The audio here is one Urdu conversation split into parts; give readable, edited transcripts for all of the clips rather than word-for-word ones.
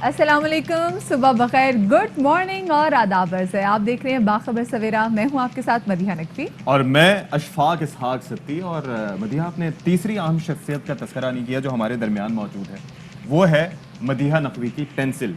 السلام علیکم، صبح بخیر، گڈ مارننگ اور آداب عرض ہے. آپ دیکھ رہے ہیں باخبر سویرا. میں ہوں آپ کے ساتھ مدیحہ نقوی اور میں اشفاق اسحاق ستی. اور مدیحہ آپ نے تیسری اہم شخصیت کا تذکرہ نہیں کیا جو ہمارے درمیان موجود ہے، وہ ہے مدیحہ نقوی کی پینسل.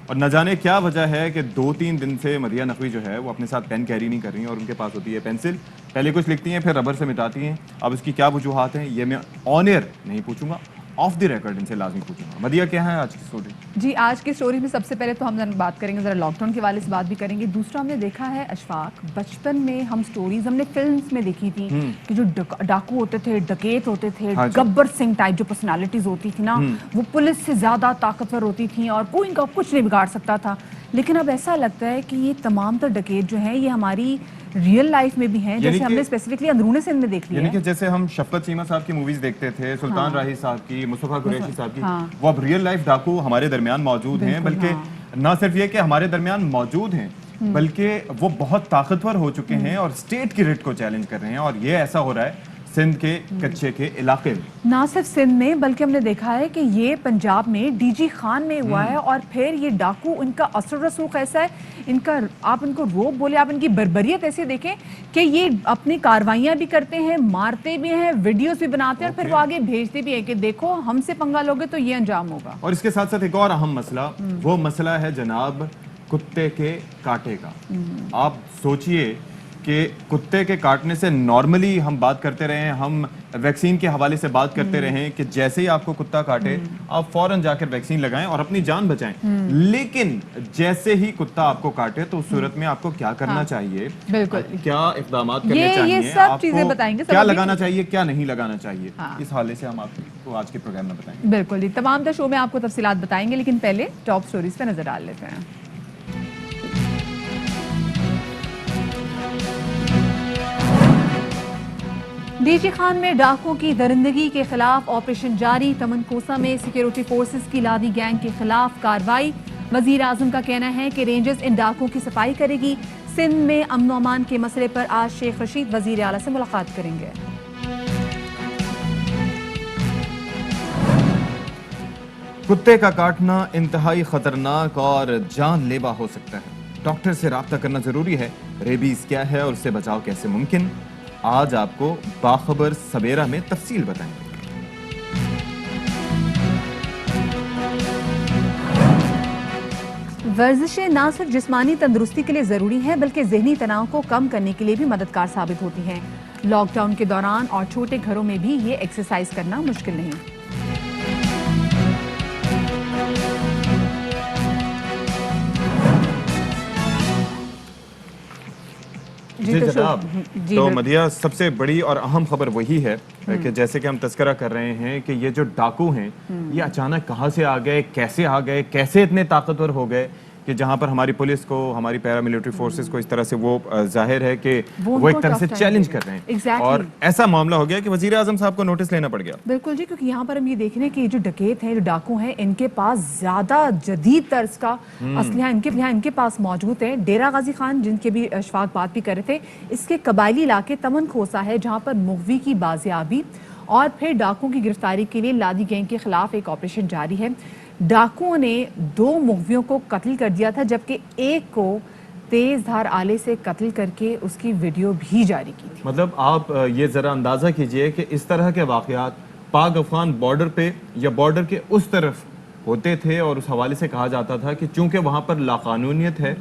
اور نہ جانے کیا وجہ ہے کہ 2-3 دن سے مدیحہ نقوی جو ہے وہ اپنے ساتھ پین کیری نہیں کر رہی ہیں اور ان کے پاس ہوتی ہے پینسل. پہلے کچھ لکھتی ہیں پھر ربر سے مٹاتی ہیں. اب اس کی کیا وجوہات ہیں یہ میں آن ایئر نہیں پوچھوں گا، آف دی ریکارڈ ان سے لازمی پوچھوں گا. مدیحہ کیا ہے آج کی اسٹوری؟ جی آج کی اسٹوری میں سب سے پہلے تو ہم بات کریں گے، ذرا لاک ڈاؤن کے حوالے سے بات بھی کریں گے. دوسرا ہم نے دیکھا ہے اشفاق، بچپن میں ہم اسٹوریز ہم نے فلمز میں دیکھی تھی کہ جو ڈاکو ہوتے تھے، ڈکیت ہوتے تھے، گبر سنگھ ٹائپ جو پرسنالٹیز ہوتی تھی نا، وہ پولیس سے زیادہ طاقتور ہوتی تھیں اور کوئی ان کا کچھ نہیں بگاڑ سکتا تھا. لیکن اب ایسا لگتا ہے کہ یہ تمام تر ڈکیت جو ہیں یہ ہماری ریئل لائف میں بھی ہیں، جیسے ہم نے اسپیسیفکلی اندرون سندھ میں دیکھ لیا ہے. یعنی کہ جیسے ہم شفقت چیمہ صاحب کی موویز دیکھتے تھے، سلطان راہی صاحب کی، مصطفیٰ قریشی صاحب کی، وہ اب ریئل لائف ڈاکو ہمارے درمیان موجود ہیں. بلکہ نہ صرف یہ کہ ہمارے درمیان موجود ہیں بلکہ وہ بہت طاقتور ہو چکے ہیں اور اسٹیٹ کی ریٹ کو چیلنج کر رہے ہیں. اور یہ ایسا ہو رہا ہے سندھ کے کچے کے علاقے میں، نہ صرف سندھ میں بلکہ ہم نے دیکھا ہے کہ یہ پنجاب میں ڈی جی خان میں ہوا ہے. اور پھر یہ ڈاکو، ان کا اثر رسوخ ایسا ہے، ان کا آپ ان کو روب بولے، آپ ان کی بربریت ایسے دیکھیں کہ یہ اپنی کاروائیاں بھی کرتے ہیں، مارتے بھی ہیں، ویڈیوز بھی بناتے ہیں اور پھر وہ آگے بھیجتے بھی ہیں کہ دیکھو ہم سے پنگا لوگے تو یہ انجام ہوگا. اور اس کے ساتھ ساتھ ایک اور اہم مسئلہ، وہ مسئلہ ہے جناب کتے کے کاٹے کا. آپ سوچئے کہ کتے کے کاٹنے سے نارملی ہم بات کرتے رہے ہیں، ہم ویکسین کے حوالے سے بات کرتے رہے ہیں کہ جیسے ہی آپ کو کتا کاٹے آپ فوراً جا کر ویکسین لگائیں اور اپنی جان بچائیں. لیکن جیسے ہی کتا آپ کو کاٹے تو اس صورت میں آپ کو کیا کرنا چاہیے، کیا اقدامات کرنے چاہیے، آپ کو کیا لگانا چاہیے، کیا نہیں لگانا چاہیے، اس حوالے سے ہم آپ کو آج کے پروگرام میں بتائیں گے. بالکل جی، تمام تر شو میں آپ کو تفصیلات بتائیں گے، لیکن پہلے ٹاپ سٹوریز پہ نظر ڈال لیتے ہیں. ڈی جی خان میں ڈاکوں کی درندگی کے خلاف آپریشن جاری. تمن کوسہ میں سیکیورٹی فورسز کی لادی گینگ کے خلاف کارروائی. وزیر اعظم کا کہنا ہے کہ رینجرز ان ڈاکوں کی صفائی کرے گی. سندھ میں امن و امان کے مسئلے پر آج شیخ رشید وزیر اعلیٰ سے ملاقات کریں گے. کتے کا کاٹنا انتہائی خطرناک اور جان لیوا ہو سکتا ہے. ڈاکٹر سے رابطہ کرنا ضروری ہے. ریبیز کیا ہے اور اس سے بچاؤ کیسے ممکن، آج آپ کو باخبر سویرا میں تفصیل بتائیں گے. ورزشیں نہ صرف جسمانی تندرستی کے لیے ضروری ہیں بلکہ ذہنی تناؤ کو کم کرنے کے لیے بھی مددگار ثابت ہوتی ہیں. لاک ڈاؤن کے دوران اور چھوٹے گھروں میں بھی یہ ایکسرسائز کرنا مشکل نہیں. جی جناب، تو مدیحہ سب سے بڑی اور اہم خبر وہی ہے کہ جیسے کہ ہم تذکرہ کر رہے ہیں کہ یہ جو ڈاکو ہیں یہ اچانک کہاں سے آ گئے، کیسے آ گئے، کیسے اتنے طاقتور ہو گئے کہ جہاں پر ہماری پولیس کو، ہماری پیرا ملٹری فورسز کو اس طرح سے وہ ظاہر ہے کہ وہ ایک طرح سے چیلنج کر رہے ہیں. اور ایسا معاملہ ہو گیا کہ وزیر اعظم صاحب کو نوٹس لینا پڑ گیا. بالکل جی، کیونکہ یہاں پر ہم یہ دیکھ رہے ہیں کہ جو ڈکیت ہیں، جو ڈاکو ہیں، ان کے پاس زیادہ جدید طرز کا اسلحہ ان کے پاس موجود ہے. ڈیرہ غازی خان، جن کے بھی اشفاق بات بھی کر رہے تھے، اس کے قبائلی علاقے تمن کھوسہ ہے جہاں پر مغوی کی بازیابی اور پھر ڈاکوں کی گرفتاری کے لیے لادی گینگ کے خلاف ایک آپریشن جاری ہے. ڈاکوؤں نے 2 مغویوں کو قتل کر دیا تھا جبکہ ایک کو تیز دھار آلے سے قتل کر کے اس کی ویڈیو بھی جاری کی تھی. مطلب آپ یہ ذرا اندازہ کیجئے کہ اس طرح کے واقعات پاک افغان بارڈر پہ یا بارڈر کے اس طرف ہوتے تھے اور اس حوالے سے کہا جاتا تھا کہ چونکہ وہاں پر لاقانونیت ہے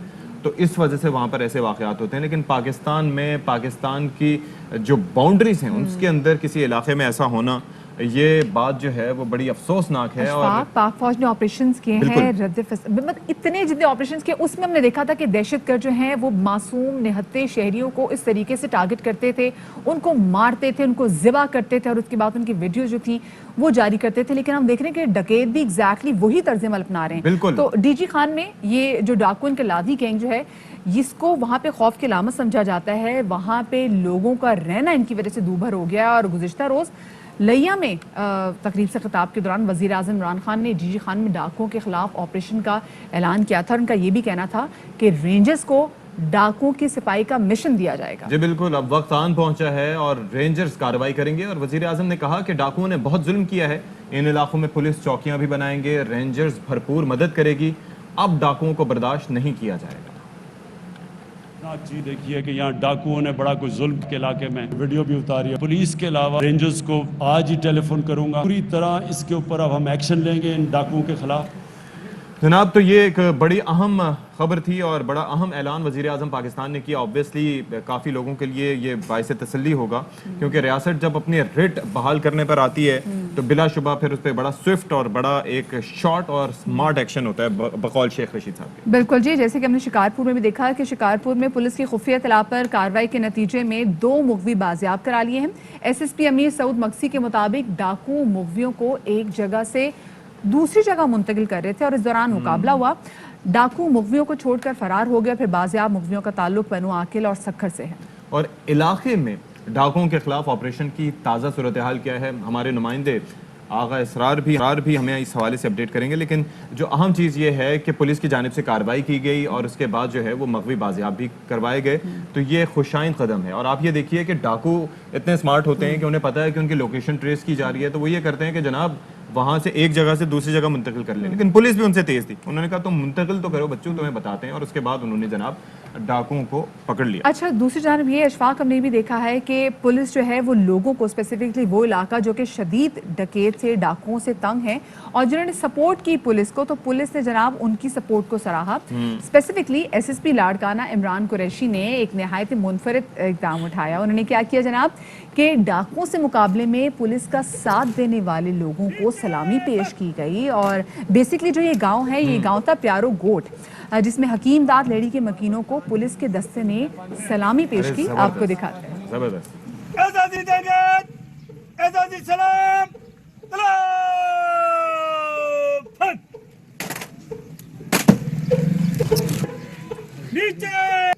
تو اس وجہ سے وہاں پر ایسے واقعات ہوتے ہیں. لیکن پاکستان میں، پاکستان کی جو باؤنڈریز ہیں اس کے اندر کسی علاقے میں ایسا ہونا، یہ بات جو ہے وہ بڑی افسوسناک ہے. اور پاک فوج نے آپریشنز کیے ہیں، اتنے جتنے آپریشنز کیے، اس میں ہم نے دیکھا تھا کہ دہشت گرد جو ہیں وہ معصوم نہتے شہریوں کو اس طریقے سے ٹارگٹ کرتے تھے، ان کو مارتے تھے، ان کو ذبح کرتے تھے اور اس کے بعد ان کی ویڈیوز جو تھیں وہ جاری کرتے تھے. لیکن ہم دیکھ رہے ہیں کہ ڈکیت بھی ایگزیکٹلی وہی طرز عمل اپنا رہے ہیں. تو ڈی جی خان میں یہ جو ڈاکو ان کے لادی گینگ جو ہے، اس کو وہاں پہ خوف کی علامت سمجھا جاتا ہے. وہاں پہ لوگوں کا رہنا ان کی وجہ سے دوبھر ہو گیا. اور گزشتہ روز لیا میں تقریب سے خطاب کے دوران وزیر اعظم عمران خان نے ڈی جی خان میں ڈاکوؤں کے خلاف آپریشن کا اعلان کیا تھا. اور ان کا یہ بھی کہنا تھا کہ رینجرز کو ڈاکوؤں کی صفائی کا مشن دیا جائے گا. جی بالکل، اب وقت آن پہنچا ہے اور رینجرز کارروائی کریں گے. اور وزیر اعظم نے کہا کہ ڈاکوؤں نے بہت ظلم کیا ہے، ان علاقوں میں پولیس چوکیاں بھی بنائیں گے, رینجرز بھرپور مدد کرے گی. اب ڈاکوؤں کو برداشت نہیں کیا جائے گا. جی دیکھیے کہ یہاں ڈاکوؤں نے بڑا کوئی ظلم کے علاقے میں ویڈیو بھی اتاری ہے. پولیس کے علاوہ رینجرز کو آج ہی ٹیلی فون کروں گا, پوری طرح اس کے اوپر اب ہم ایکشن لیں گے ان ڈاکوؤں کے خلاف. جناب, تو یہ ایک بڑی اہم خبر تھی اور بڑا اہم اعلان وزیر اعظم پاکستان نے کیا. آبویسلی کافی لوگوں کے لیے یہ باعث تسلی ہوگا, کیونکہ ریاست جب اپنی ریٹ بحال کرنے پر آتی ہے تو بلا شبہ پھر اس پہ بڑا سوئفٹ اور بڑا ایک شارٹ اور سمارٹ ایکشن ہوتا ہے, بقول شیخ رشید صاحب کے. بالکل جی, جیسے کہ ہم نے شکارپور میں بھی دیکھا کہ شکارپور میں پولیس کی خفیہ اطلاع پر کارروائی کے نتیجے میں 2 مغوی بازیاب کرا لیے ہیں. ایس ایس پی امیر سعود مکسی کے مطابق ڈاکو مغویوں کو ایک جگہ سے دوسری جگہ منتقل کر رہے تھے اور اس دوران مقابلہ ہوا. ڈاکو مغویوں کو چھوڑ کر فرار ہو گیا. پھر بازیاب مغویوں کا تعلق بنو عاقل اور سکھر سے ہے. اور علاقے میں ڈاکوؤں کے خلاف آپریشن کی تازہ صورتحال کیا ہے, ہمارے نمائندے آغا اسرار بھی ہمیں اس حوالے سے اپڈیٹ کریں گے. لیکن جو اہم چیز یہ ہے کہ پولیس کی جانب سے کارروائی کی گئی اور اس کے بعد جو ہے وہ مغوی بازیاب بھی کروائے گئے, تو یہ خوشائند قدم ہے. اور آپ یہ دیکھیے کہ ڈاکو اتنے سمارٹ ہوتے ہیں کہ انہیں پتہ ہے کہ ان کی لوکیشن ٹریس کی جا رہی ہے, تو وہ یہ کرتے ہیں کہ جناب وہاں سے ایک جگہ سے دوسری جگہ منتقل کر لیں. لیکن پولیس بھی ان سے تیز تھی, انہوں نے کہا تم منتقل تو کرو بچوں, تمہیں بتاتے ہیں. اور اس کے بعد انہوں نے جناب ڈاکوؤں کو پکڑ لیا. اچھا, دوسری جانب یہ اشفاق ہم نے بھی دیکھا ہے کہ پولیس جو ہے وہ لوگوں کو اسپیسیفکلی وہ علاقہ جو کہ شدید ڈکیت سے ڈاکوؤں سے تنگ ہیں اور جنہوں نے سپورٹ کی پولیس کو, تو پولیس نے جناب ان کی سپورٹ کو سراہا. Specifically S S P Larkana Imran Qureshi نے ایک نہایت منفرد اقدام اٹھایا. انہوں نے کیا کیا جناب کہ ڈاکوؤں سے مقابلے میں پولیس کا ساتھ دینے والے لوگوں کو سلامی پیش کی گئی. اور بیسکلی جو یہ گاؤں ہے, یہ گاؤں تھا پیارو گوٹ, جس میں حکیم داد لیڈی کے مکینوں کو پولیس کے دستے نے سلامی پیش کی. آپ کو دکھاتے ہیں. زبردست. اعزازی دنگت, اعزازی سلام, نیچے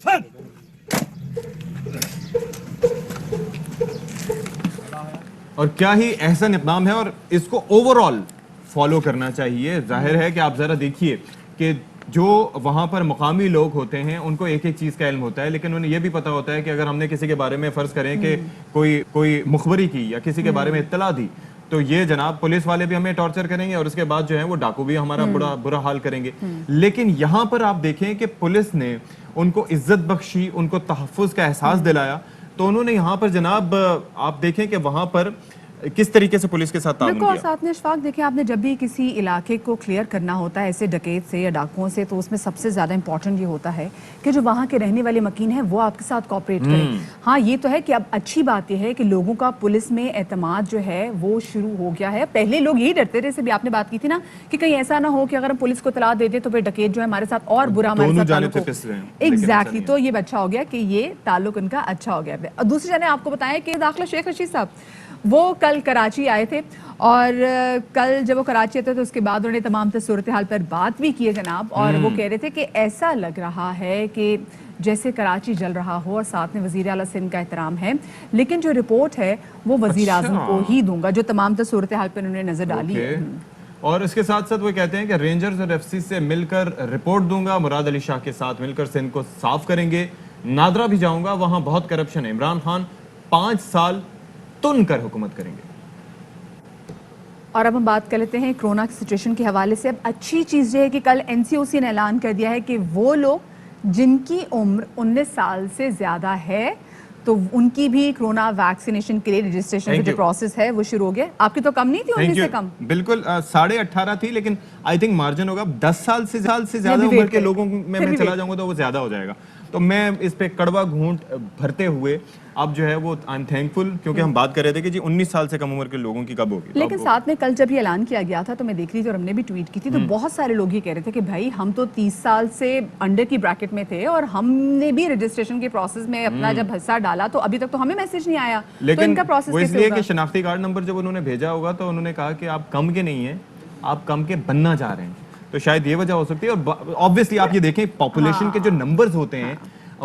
پھن. اور کیا ہی احسن اقدام ہے, اور اس کو اوور آل فالو کرنا چاہیے. ظاہر ہے کہ آپ ذرا دیکھیے کہ جو وہاں پر مقامی لوگ ہوتے ہیں ان کو ایک ایک چیز کا علم ہوتا ہے, لیکن انہیں یہ بھی پتا ہوتا ہے کہ اگر ہم نے کسی کے بارے میں فرض کریں کہ کوئی مخبری کی یا کسی کے بارے میں اطلاع دی, تو یہ جناب پولیس والے بھی ہمیں ٹارچر کریں گے اور اس کے بعد جو ہے وہ ڈاکو بھی ہمارا برا حال کریں گے. لیکن یہاں پر آپ دیکھیں کہ پولیس نے ان کو عزت بخشی, ان کو تحفظ کا احساس دلایا. تو انہوں نے یہاں پر جناب آپ دیکھیں کہ وہاں پر کس طریقے سے پولیس کے ساتھ تعاون بالکل. اور کیا. ساتھ میں اشفاق دیکھیں, آپ نے جب بھی کسی علاقے کو کلیئر کرنا ہوتا ہے ایسے ڈکیت سے یا ڈاکوؤں سے, تو اس میں سب سے زیادہ امپورٹنٹ یہ ہوتا ہے کہ جو وہاں کے رہنے والے مکین ہیں وہ آپ کے ساتھ کوآپریٹ کریں. ہاں یہ تو ہے کہ اب اچھی بات یہ ہے کہ لوگوں کا پولیس میں اعتماد جو ہے وہ شروع ہو گیا ہے. پہلے لوگ یہی ڈرتے تھے, جیسے بھی آپ نے بات کی تھی نا, کہ کہیں ایسا نہ ہو کہ اگر ہم پولیس کو اطلاع دے دیں تو پھر ڈکیت جو ہے ہمارے ساتھ اور برا ہمارے ساتھ تعلق ہو. ایگزیکٹلی, تو یہ اچھا ہو گیا کہ یہ تعلق ان کا اچھا ہو گیا. دوسری جانب آپ کو بتائیں کہ داخلہ شیخ رشید صاحب وہ کل کراچی آئے تھے, اور کل جب وہ کراچی آتے تو اس کے بعد انہوں نے تمام صورتحال پر بات بھی کی ہے جناب. اور وہ کہہ رہے تھے کہ ایسا لگ رہا ہے کہ جیسے کراچی جل رہا ہو, اور ساتھ میں وزیر اعلیٰ سندھ کا احترام ہے, لیکن جو رپورٹ ہے وہ وزیر اعظم کو ہی دوں گا, جو تمام صورتحال پر انہوں نے نظر ڈالی ہے. اور اس کے ساتھ ساتھ وہ کہتے ہیں کہ رینجرز اور ایف سی سے مل کر رپورٹ دوں گا, مراد علی شاہ کے ساتھ مل کر سندھ کو صاف کریں گے, نادرا بھی جاؤں گا, وہاں بہت کرپشن ہے, عمران خان 5 سال تن کر حکومت کریں گے. اور اب ہم بات کر لیتے ہیں کرونا کی سچویشن کے حوالے سے. اب اچھی چیز یہ ہے کہ کل این سی او سی نے اعلان کر دیا ہے کہ وہ لوگ جن کی عمر 19 سال سے زیادہ ہے تو ان کی بھی کرونا ویکسینیشن کے لیے رجسٹریشن کا جو پروسیس ہے وہ شروع ہو گیا. آپ کی تو کم نہیں تھی 19 سے کم؟ بالکل 18.5 تھی, لیکن آئی تھنک مارجن ہوگا 10 سال سے زیادہ عمر کے لوگوں میں چلا جاؤں گا تو وہ زیادہ ہو جائے گا. تو میں اس پہ کڑوا گھونٹ بھرتے ہوئے اب جو ہے وہ آئی ایم تھینکفل, کیونکہ ہم بات کر رہے تھے کہ جی 19 سال سے کم عمر کے لوگوں کی کب ہوگی. لیکن ساتھ میں کل جب یہ اعلان کیا گیا تھا تو میں دیکھ رہی تھی اور ہم نے بھی ٹویٹ کی تھی, تو بہت سارے لوگ یہ کہہ رہے تھے کہ بھائی ہم تو 30 سال سے انڈر کی بریکٹ میں تھے اور ہم نے بھی رجسٹریشن کے پروسیس میں اپنا جب حصہ ڈالا تو ابھی تک تو ہمیں میسج نہیں آیا. لیکن وہ اس لیے کہ شناختی کارڈ نمبر جب انہوں نے بھیجا ہوگا تو انہوں نے کہا کہ آپ کم کے نہیں ہیں, آپ کم کے بننا چاہ رہے ہیں, تو شاید یہ وجہ ہو سکتی ہے. اور آبویسلی آپ یہ دیکھیں پاپولیشن کے جو نمبرز ہوتے ہیں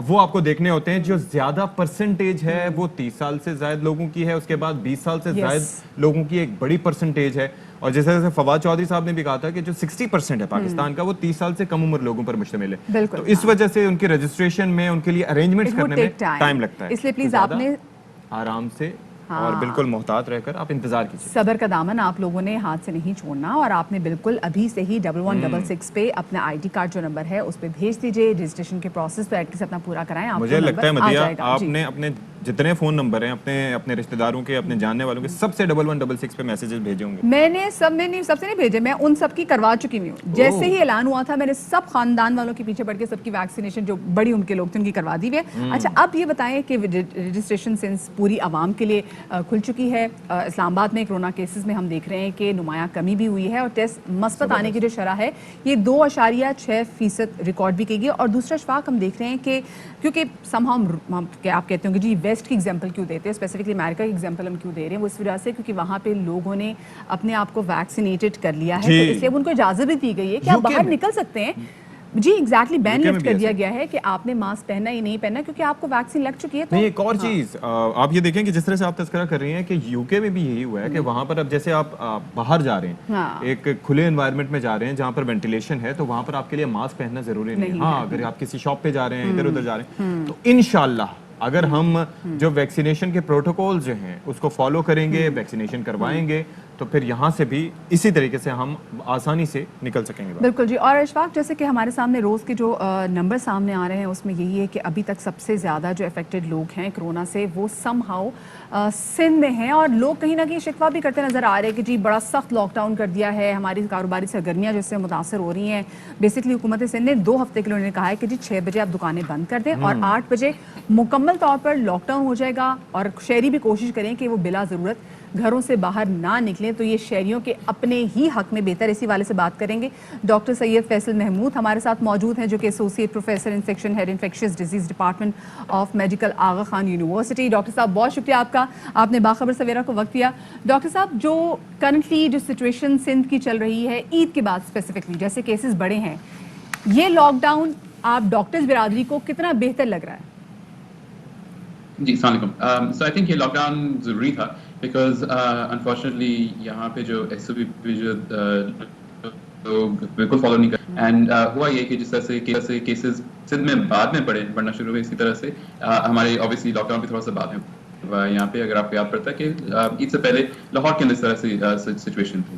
وہ آپ کو دیکھنے ہوتے ہیں, جو زیادہ پرسنٹیج ہے وہ 30 سال سے زائد لوگوں کی ہے, اس کے بعد 20 سال سے زائد لوگوں کی ایک بڑی پرسنٹیج ہے. اور جیسے فواد چودھری صاحب نے بھی کہا تھا کہ جو 60% ہے پاکستان کا وہ 30 سال سے کم عمر لوگوں پر مشتمل ہے, تو اس وجہ سے ان کی رجسٹریشن میں ان کے لیے ارینجمنٹس کرنے میں ٹائم لگتا ہے. اس لیے پلیز آپ نے آرام سے اور بالکل محتاط رہ کر آپ انتظار کیجیے. صبر کا دامن آپ لوگوں نے ہاتھ سے نہیں چھوڑنا اور آپ نے بالکل ابھی سے ہی 1166 پہ اپنا آئی ڈی کارڈ جو نمبر ہے اس پہ بھیج دیجیے. رجسٹریشن کے پروسیس پہ ایٹ لیسٹ اپنا پورا کرائیں. آپ مجھے لگتا ہے مدیہ آپ جی. نے اپنے جتنے فون نمبر ہیں اپنے رشتہ داروں کے, اپنے جاننے والوں کے, سب سے 1166 پہ میسیجز بھیجے ہوں گے. میں نے سب سے نہیں بھیجے, میں ان سب کی کروا چکی ہوئی ہوں. جیسے ہی اعلان ہوا تھا میں نے سب خاندان والوں کے پیچھے پڑھ کے سب کی ویکسینیشن جو بڑی ان کے لوگ تھے ان کی کروا دی ہوئی ہے. اچھا اب یہ بتائیں کہ رجسٹریشن سینس پوری عوام کے لیے کھل چکی ہے. اسلام آباد میں کرونا کیسز میں ہم دیکھ رہے ہیں کہ نمایاں کمی بھی ہوئی ہے اور ٹیسٹ مثبت آنے کی جو شرح ہے یہ 2.6% ریکارڈ بھی کی گئی. اور دوسرا اشفاق ہم دیکھ رہے ہیں کہ کیونکہ آپ کہتے ہوں گے جی ویسٹ کی ایگزامپل کیوں دیتے ہیں, اسپیسیفکلی امریکہ کی ایگزامپل ہم کیوں دے رہے ہیں, وہ اس وجہ سے کیونکہ وہاں پہ لوگوں نے اپنے آپ کو ویکسینیٹڈ کر لیا ہے, تو اس لیے ان کو اجازت بھی دی گئی ہے کہ آپ باہر نکل سکتے ہیں. جی ایگزیکٹلی بین لفٹ کر دیا گیا ہے کہ آپ نے ماسک پہننا ہی نہیں پہننا کیونکہ آپ کو ویکسین لگ چکی ہے. نہیں ایک اور چیز آپ یہ دیکھیں کہ جس طرح سے آپ تذکرہ کر رہی ہیں کہ یو کے میں بھی یہی ہوا ہے کہ وہاں پر اب جیسے آپ باہر جا رہے ہیں ایک کھلے انوائرمنٹ میں جا رہے ہیں جہاں پر وینٹیلیشن ہے, تو وہاں پر آپ کے لیے ماسک پہننا ضروری نہیں. ہاں اگر آپ کسی شاپ پہ جا رہے ہیں, ادھر ادھر جا رہے ہیں, تو انشاءاللہ اگر ہم جو ویکسینیشن کے پروٹوکول جو ہیں اس کو فالو کریں گے, ویکسینیشن کروائیں گے, تو پھر یہاں سے بھی اسی طریقے سے ہم آسانی سے نکل سکیں گے. بالکل جی. اور اشفاق جیسے کہ ہمارے سامنے روز کے جو نمبر سامنے آ رہے ہیں اس میں یہی ہے کہ ابھی تک سب سے زیادہ جو افیکٹڈ لوگ ہیں کرونا سے وہ سم ہاؤ سندھ میں ہیں, اور لوگ کہیں نہ کہیں شکوہ بھی کرتے نظر آ رہے ہیں کہ جی بڑا سخت لاک ڈاؤن کر دیا ہے, ہماری کاروباری سرگرمیاں جس سے متاثر ہو رہی ہیں. بیسکلی حکومت سندھ نے 2 ہفتے کے لیے انہوں نے کہا ہے کہ جی 6 بجے آپ دکانیں بند کر دیں اور 8 بجے مکمل طور پر لاک ڈاؤن ہو جائے گا, اور شہری بھی کوشش کریں کہ وہ بلا ضرورت گھروں سے باہر نہ نکلیں. تو یہ شہریوں کے اپنے ہی حق میں بہتر. اسی والے سے بات کریں گے ڈاکٹر سید فیصل محمود ہمارے ساتھ موجود ہیں جو کہ associate professor and section head infectious diseases department of medical Aga Khan university. Doctor صاحب بہت شکریہ آپ کا, آپ نے باخبر سویرا کو وقت دیا. ڈاکٹر صاحب جو کرنٹلی جو سچویشن سندھ کی چل رہی ہے عید کے بعد اسپیسیفکلی جیسے کیسز بڑے ہیں, یہ لاک ڈاؤن آپ ڈاکٹرز برادری کو کتنا بہتر لگ رہا ہے؟ جی السلام علیکم. سو آئی تھنک یہ لاک ڈاؤن ضروری تھا بیکاز انفارچونیٹلی یہاں پہ جو ایس او پی جو لوگ بالکل فالو نہیں کر, اینڈ ہوا یہ کہ جس طرح سے کیسز سندھ میں بعد میں بڑھنا شروع ہوئے, اسی طرح سے ہمارے اوبیسلی لاک ڈاؤن بھی تھوڑا سا بعد میں یہاں پہ اگر آپ کو یاد پڑتا ہے کہ عید سے پہلے لاہور کے اندر اس طرح سے سچویشن تھی.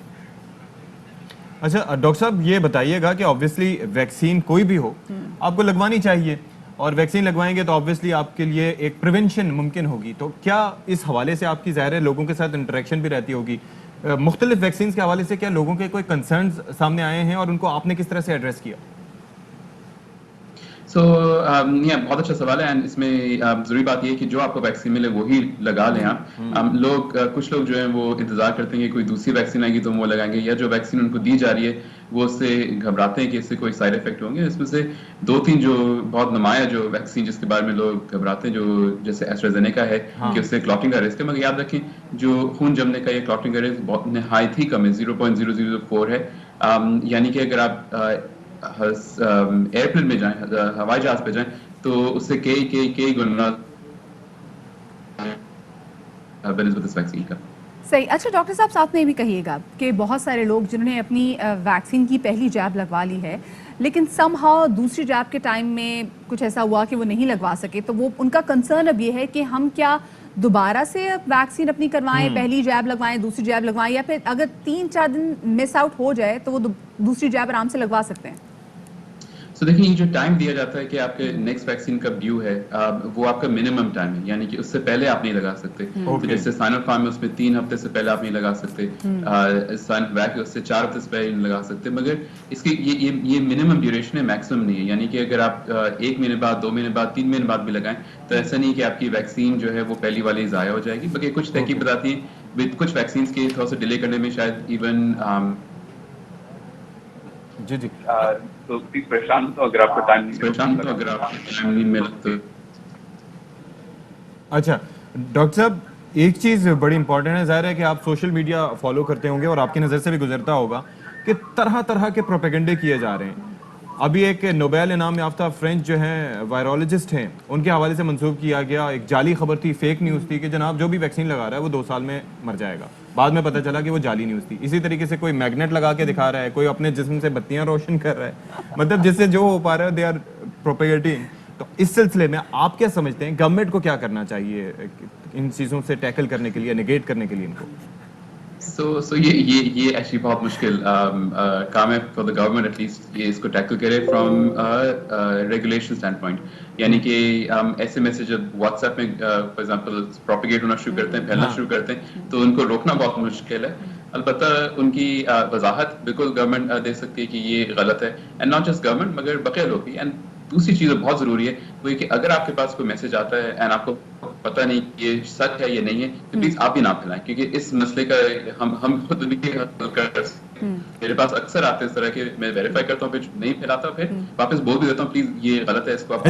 اچھا ڈاکٹر صاحب یہ بتائیے گا کہ آبویسلی ویکسین کوئی بھی ہو آپ کو لگوانی چاہیے, اور ویکسین لگوائیں گے تو آبویسلی آپ کے لیے ایک پریونشن ممکن ہوگی. تو کیا اس حوالے سے آپ کی ظاہر ہے لوگوں کے ساتھ انٹریکشن بھی رہتی ہوگی, مختلف ویکسینز کے حوالے سے کیا لوگوں کے کوئی کنسرنز سامنے آئے ہیں اور ان کو آپ نے کس طرح سے ایڈریس کیا؟ سو بہت اچھا سوال ہے, اینڈ اس میں ضروری بات یہ ہے کہ جو آپ کو ویکسین ملے وہی لگا لیں آپ. کچھ لوگ جو ہیں وہ انتظار کرتے ہیں کہ کوئی دوسری ویکسین آئے گی تو وہ لگائیں گے, یا جو ویکسین ان کو دی جا رہی ہے وہ اس سے گھبراتے ہیں کہ اس سے کوئی سائڈ افیکٹ ہوں گے. اس میں سے 2-3 جو بہت نمایاں جو ویکسین جس کے بارے میں لوگ گھبراتے ہیں, جو جیسے ایسٹرازینیکا ہے کہ اس سے کلاٹنگ کا رسک ہے, مگر یاد رکھیں جو خون جمنے کا یہ کلاٹنگ کا رسک بہت نہایت ہی کم ہے, 0.004 ہے. یعنی کہ اگر آپ ایئرپلین میں جائیں, ہوائی جہاز پہ جائیں, تو اس سے کئی گنا بنسبت اس ویکسین کا. صحیح. اچھا ڈاکٹر صاحب ساتھ میں یہ بھی کہیے گا کہ بہت سارے لوگ جنہوں نے اپنی ویکسین کی پہلی جاب لگوا لی ہے لیکن سم ہاؤ دوسری جاب کے ٹائم میں کچھ ایسا ہوا کہ وہ نہیں لگوا سکے, تو وہ ان کا کنسرن اب یہ ہے کہ ہم کیا دوبارہ سے ویکسین اپنی کروائیں, پہلی جاب لگوائیں, دوسری جاب لگوائیں, یا پھر اگر 3-4 دن مس آؤٹ ہو جائے تو وہ دوسری جاب آرام سے لگوا سکتے ہیں؟ سو دیکھیں یہ جو ٹائم دیا جاتا ہے کہ آپ کے نیکسٹ ویکسین کب ڈیو ہے وہ آپ کا منیمم ٹائم ہے, یعنی کہ اس سے پہلے آپ نہیں لگا سکتے. تو جیسے سائنو فارم میں اس میں 3 ہفتے سے پہلے آپ نہیں لگا سکتے, سائنو ویک اس سے 4 ہفتے سے پہلے نہیں لگا سکتے, مگر اس کی یہ منیمم ڈیوریشن ہے, میکسیمم نہیں ہے. یعنی کہ اگر آپ 1 مہینے بعد, 2 مہینے بعد, 3 مہینے بعد بھی لگائیں تو ایسا نہیں کہ آپ کی ویکسین جو ہے وہ پہلی والی ضائع ہو جائے گی. بلکہ کچھ تحقیق بتاتی ہیں کچھ ویکسینس کے تھوڑا سا ڈیلے کرنے میں شاید ایون جی جی تو پلیز پریشان تو اگر آپ کو ٹائم نہیں ملا تو. اچھا ڈاکٹر صاحب ایک چیز بڑی امپورٹنٹ ہے, ظاہر ہے کہ آپ سوشل میڈیا فالو کرتے ہوں گے اور آپ کی نظر سے بھی گزرتا ہوگا کہ طرح طرح کے پروپیگنڈے کیے جا رہے ہیں. ابھی ایک نوبیل انعام یافتہ فرینچ جو ہیں وائرولوجسٹ ہیں, ان کے حوالے سے منسوخ کیا گیا ایک جعلی خبر تھی, فیک نیوز تھی کہ جناب جو بھی ویکسین لگا رہا ہے وہ 2 سال میں مر جائے گا. بعد میں پتہ چلا کہ وہ جعلی نیوز تھی. اسی طریقے سے کوئی میگنیٹ لگا کے دکھا رہا ہے, کوئی اپنے جسم سے بتیاں روشن کر رہا ہے, مطلب جس سے جو ہو پا رہا ہے دے آر پروپیگیٹنگ. تو اس سلسلے میں آپ کیا سمجھتے ہیں گورنمنٹ کو کیا کرنا چاہیے ان چیزوں سے ٹیکل کرنے کے لیے, نگیٹ کرنے کے لیے ان کو؟ So یہ ایکچولی بہت مشکل کام ہے for the government at least یہ اس کو ٹیکل کرے فرام ریگولیشن اسٹینڈ پوائنٹ. یعنی کہ ایسے میسج جب واٹس ایپ میں فار ایگزامپل پروپیگیٹ ہونا شروع کرتے ہیں, پھیلنا شروع کرتے ہیں, تو ان کو روکنا بہت مشکل ہے. البتہ ان کی وضاحت بالکل گورنمنٹ دے سکتی ہے کہ یہ غلط ہے, اینڈ ناٹ جسٹ گورنمنٹ مگر بقیہ لوگ بھی. اینڈ دوسری چیز بہت ضروری ہے وہ یہ کہ اگر آپ کے پاس کوئی میسج آتا ہے اینڈ آپ کو پتہ نہیں یہ سچ ہے یہ نہیں ہے, تو پلیز آپ بھی نہ پھیلائیں, کیونکہ اس مسئلے کا ہم خود نہیں حل کر سکتے. میرے پاس اکثر آتے ہیں اس طرح کے, میں ویریفائی کرتا ہوں پھر نہیں پھیلاتا, پھر واپس بول بھی دیتا ہوں پلیز یہ غلط ہے, اس کو آپ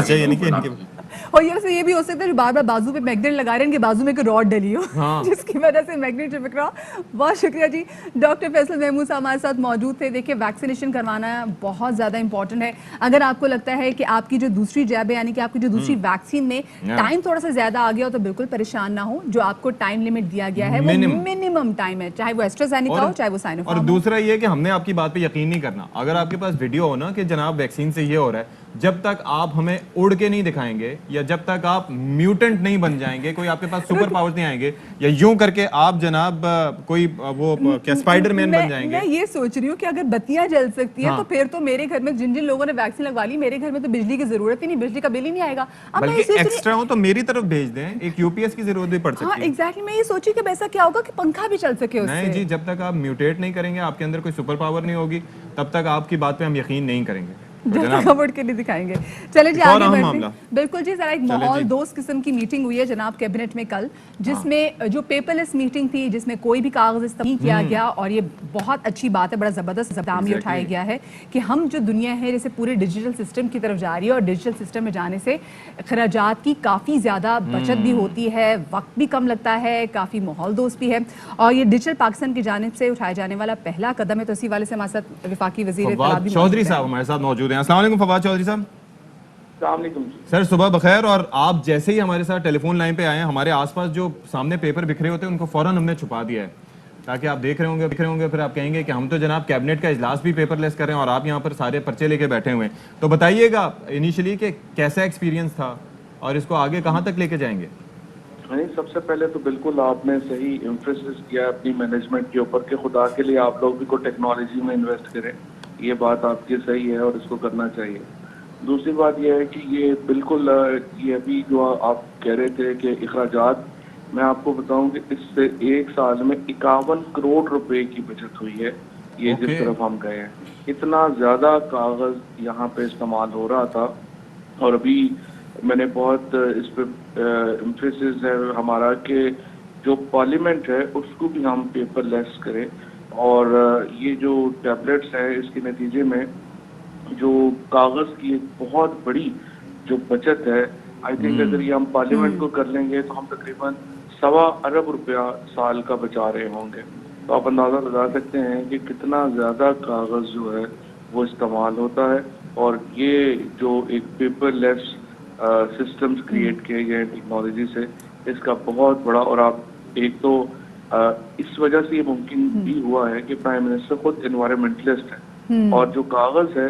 اور یہ بھی ہو سکتا ہے جو بار بار بازو پہ میگنیٹ لگا رہے ہیں ان کے بازو میں کوئی راڈ ڈلی ہو جس کی وجہ سے میگنیٹ چپک رہا. بہت شکریہ جی. ڈاکٹر فیصل محمود صاحب ہمارے ساتھ موجود تھے. دیکھیے ویکسینیشن کروانا بہت زیادہ امپورٹنٹ ہے. اگر آپ کو لگتا ہے کہ آپ کی جو دوسری جاب ہے یعنی کہ آپ کی جو دوسری ویکسین میں ٹائم تھوڑا سا زیادہ آ گیا ہو تو بالکل پریشان نہ ہو. جو آپ کو ٹائم لمٹ دیا گیا ہے وہ منیمم ٹائم ہے, چاہے وہ ایسٹرازینیکا ہو چاہے وہ سائنوفارم. اور دوسرا یہ کہ ہم نے آپ کی بات پہ یقین نہیں کرنا. اگر آپ کے پاس ویڈیو ہو نا کہ جناب ویکسین سے یہ ہو رہا ہے, جب تک آپ ہمیں اڑ کے نہیں دکھائیں گے یا جب تک آپ میوٹنٹ نہیں بن جائیں گے, کوئی آپ کے پاس سپر پاورز نہیں آئیں گے, یا یوں کر کے آپ جناب کوئی وہ کیا اسپائڈر مین بن جائیں گے. میں یہ سوچ رہی ہوں کہ اگر بتیاں جل سکتی ہیں تو پھر تو میرے گھر میں جن لوگوں نے ویکسین لگوا لی میرے گھر میں تو بجلی کی ضرورت ہی نہیں, بجلی کا بل ہی نہیں آئے گا. بلکہ ایکسٹرا ہو تو میری طرف بھیج دیں, ایک یو پی ایس کی ضرورت بھی پڑ سکتی ہے. ہاں ایگزیکٹلی, میں یہ سوچی کہ ایسا کیا ہوگا کہ پنکھا بھی چل سکے اس سے. نہیں جی, جب تک آپ میوٹیٹ نہیں کریں گے, آپ کے اندر کوئی سپر پاور نہیں ہوگی, تب تک آپ کی بات پہ ہم یقین نہیں کریں گے. کورٹ کے لیے دکھائیں گے. چلے جی آگے بڑھتے ہیں. بالکل جی, ذرا ایک ماحول دوست قسم کی میٹنگ ہوئی ہے جناب کیبنٹ میں کل, جس میں جو پیپر لیس میٹنگ تھی, جس میں کوئی بھی کاغذ استعمال نہیں کیا گیا, اور یہ بہت اچھی بات ہے, بڑا زبردست اقدام یہ اٹھایا گیا ہے کہ ہم جو دنیا ہے جیسے پورے ڈیجیٹل سسٹم کی طرف جا رہی ہے, اور ڈیجیٹل سسٹم میں جانے سے اخراجات کی کافی زیادہ بچت بھی ہوتی ہے, وقت بھی کم لگتا ہے, کافی ماحول دوست بھی ہے, اور یہ ڈیجیٹل پاکستان کی جانب سے اٹھائے جانے والا پہلا قدم ہے. تو اسی والے سے ہمارے ساتھ وفاقی وزیر فواد چودھری صاحب ہمارے ساتھ موجود ہیں. السلام علیکم فواد چودھری صاحب. السلام علیکم سر, صبح بخیر. اور آپ جیسے ہی ہمارے ساتھ ٹیلی فون لائن پہ آئے ہیں, ہمارے آس پاس جو سامنے پیپر بکھرے ہوتے ہیں ان کو فوراً ہم نے چھپا دیا ہے, تاکہ آپ دیکھ رہے ہوں گے پھر آپ کہیں گے کہ ہم تو جناب کیبنٹ کا اجلاس بھی پیپر لیس کر رہے ہیں اور آپ یہاں پر سارے پرچے لے کے بیٹھے ہوئے ہیں. تو بتائیے گا انیشلی کہ کیسا ایکسپیرینس تھا اور اس کو آگے کہاں تک لے کے جائیں گے؟ سب سے پہلے تو بالکل آپ نے صحیح ایمفیسس کیا اپنی مینجمنٹ کے اوپر کہ خدا کے لیے آپ لوگ بھی کو ٹیکنالوجی میں انویسٹ کریں. یہ بات آپ کی صحیح ہے اور اس کو کرنا چاہیے. دوسری بات یہ ہے کہ یہ بالکل یہ ابھی جو آپ کہہ رہے تھے کہ اخراجات, میں آپ کو بتاؤں کہ اس سے ایک سال میں 51 کروڑ روپے کی بچت ہوئی ہے. یہ جس طرف ہم گئے ہیں, اتنا زیادہ کاغذ یہاں پہ استعمال ہو رہا تھا, اور ابھی میں نے بہت اس پہ ایمفیسس ہے ہمارا کہ جو پارلیمنٹ ہے اس کو بھی ہم پیپر لیس کریں. اور یہ جو ٹیبلٹس ہے اس کے نتیجے میں جو کاغذ کی ایک بہت بڑی جو بچت ہے, آئی تھنک اگر یہ ہم پارلیمنٹ کو کر لیں گے تو ہم تقریباً 1.25 ارب روپیہ سال کا بچا رہے ہوں گے. تو آپ اندازہ لگا سکتے ہیں کہ کتنا زیادہ کاغذ جو ہے وہ استعمال ہوتا ہے. اور یہ جو ایک پیپر لیس سسٹمز کریٹ کیے گئے ٹیکنالوجی سے, اس کا بہت بڑا, اور آپ ایک تو اس وجہ سے یہ ممکن بھی ہوا ہے کہ پرائم منسٹر خود انوائرمنٹلسٹ ہے, اور جو کاغذ ہے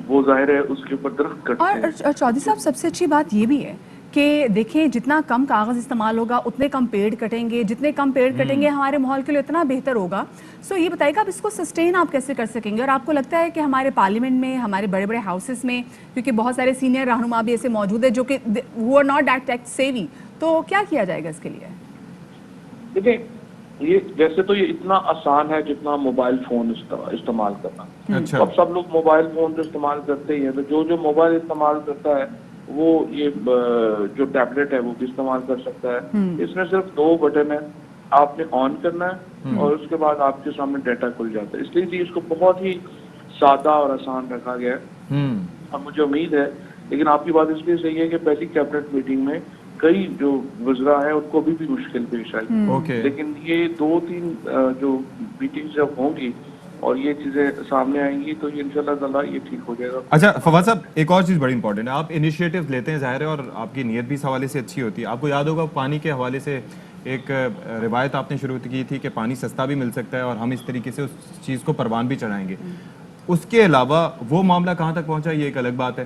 وہ ظاہر ہے اس کے اوپر درخت کٹتے ہیں. اور چودھری صاحب سب سے اچھی بات یہ بھی ہے کہ دیکھیں جتنا کم کاغذ استعمال ہوگا اتنے کم پیڑ کٹیں گے, جتنے کم پیڑ کٹیں گے ہمارے ماحول کے لیے اتنا بہتر ہوگا. سو یہ بتائیے گا آپ اس کو سسٹین آپ کیسے کر سکیں گے؟ اور آپ کو لگتا ہے کہ ہمارے پارلیمنٹ میں, ہمارے بڑے بڑے ہاؤسز میں, کیونکہ بہت سارے سینئر رہنما بھی ایسے موجود ہیں جو کہ who are not that tech savvy, تو کیا کیا جائے گا اس کے لیے؟ دیکھیں یہ ویسے تو یہ اتنا آسان ہے جتنا موبائل فون استعمال کرنا. اب سب لوگ موبائل فون تو استعمال کرتے ہی ہیں, تو جو موبائل استعمال کرتا ہے وہ یہ جو ٹیبلٹ ہے وہ بھی استعمال کر سکتا ہے. اس میں صرف 2 بٹن ہیں, آپ نے آن کرنا ہے اور اس کے بعد آپ کے سامنے ڈیٹا کھل جاتا ہے. اس لیے اس کو بہت ہی سادہ اور آسان رکھا گیا ہے. اب مجھے امید ہے, لیکن آپ کی بات اس لیے صحیح ہے کہ پہلی کیبنٹ میٹنگ میں کئی جو وزراء ہیں ان کو بھی مشکل پیش آئی, لیکن یہ 2-3 جو میٹنگز جب ہوں گی اور یہ چیزیں سامنے آئیں گی تو یہ انشاءاللہ تعالی یہ ٹھیک ہو جائے گا. اچھا فواد صاحب, ایک اور چیز بڑی امپورٹنٹ ہے, آپ انیشیٹو لیتے ہیں ظاہر ہے, اور آپ کی نیت بھی اس حوالے سے اچھی ہوتی ہے. آپ کو یاد ہوگا پانی کے حوالے سے ایک روایت آپ نے شروع کی تھی کہ پانی سستا بھی مل سکتا ہے اور ہم اس طریقے سے اس چیز کو پروان بھی چڑھائیں گے. اس کے علاوہ وہ معاملہ کہاں تک پہنچا یہ ایک الگ بات ہے.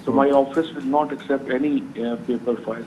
So my office will not accept any paper file.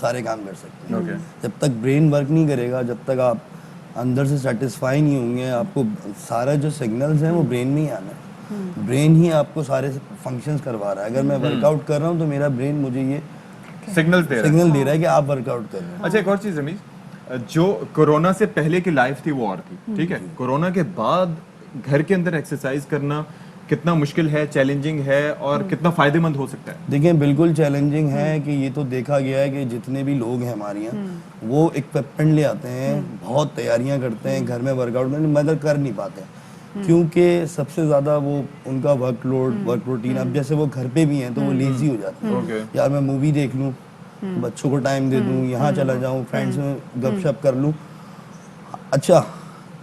سارے کام کر سکتے ہیں. Okay. جب تک برین ورک نہیں کرے گا, جب تک آپ اندر سے سیٹسفائی نہیں ہوں گے, آپ کو سارا جو سگنلز ہیں وہ برین میں ہی آنا ہے. برین ہی آپ کو سارے فنکشنز کروا رہا ہے. اگر میں ورک آؤٹ کر رہا ہوں تو میرا برین مجھے یہ سگنلز دے رہا ہے. سگنل دے رہا ہے کہ آپ ورک آؤٹ کر رہے ہیں. اچھا ایک اور چیز رمیز, جو کورونا سے پہلے کی لائف تھی وہ اور تھی, ٹھیک ہے, کورونا کے بعد گھر کے اندر ایکسرسائز کرنا کتنا مشکل ہے, چیلنجنگ ہے, اور کتنا فائدے مند ہو سکتا ہے؟ دیکھیں بالکل چیلنجنگ ہے کہ یہ تو دیکھا گیا ہے کہ جتنے بھی لوگ ہیں ہمارے یہاں وہ اکوپمنٹ لے آتے ہیں, بہت تیاریاں کرتے ہیں, گھر میں ورک آؤٹ مگر کر نہیں پاتے کیونکہ سب سے زیادہ وہ ان کا ورک لوڈ, ورک روٹین, اب جیسے وہ گھر پہ بھی ہیں تو وہ لیزی ہو جاتے ہیں. یار میں مووی دیکھ لوں, بچوں کو ٹائم دے دوں, یہاں چلا جاؤں, فرینڈس میں گپ شپ کر لوں. اچھا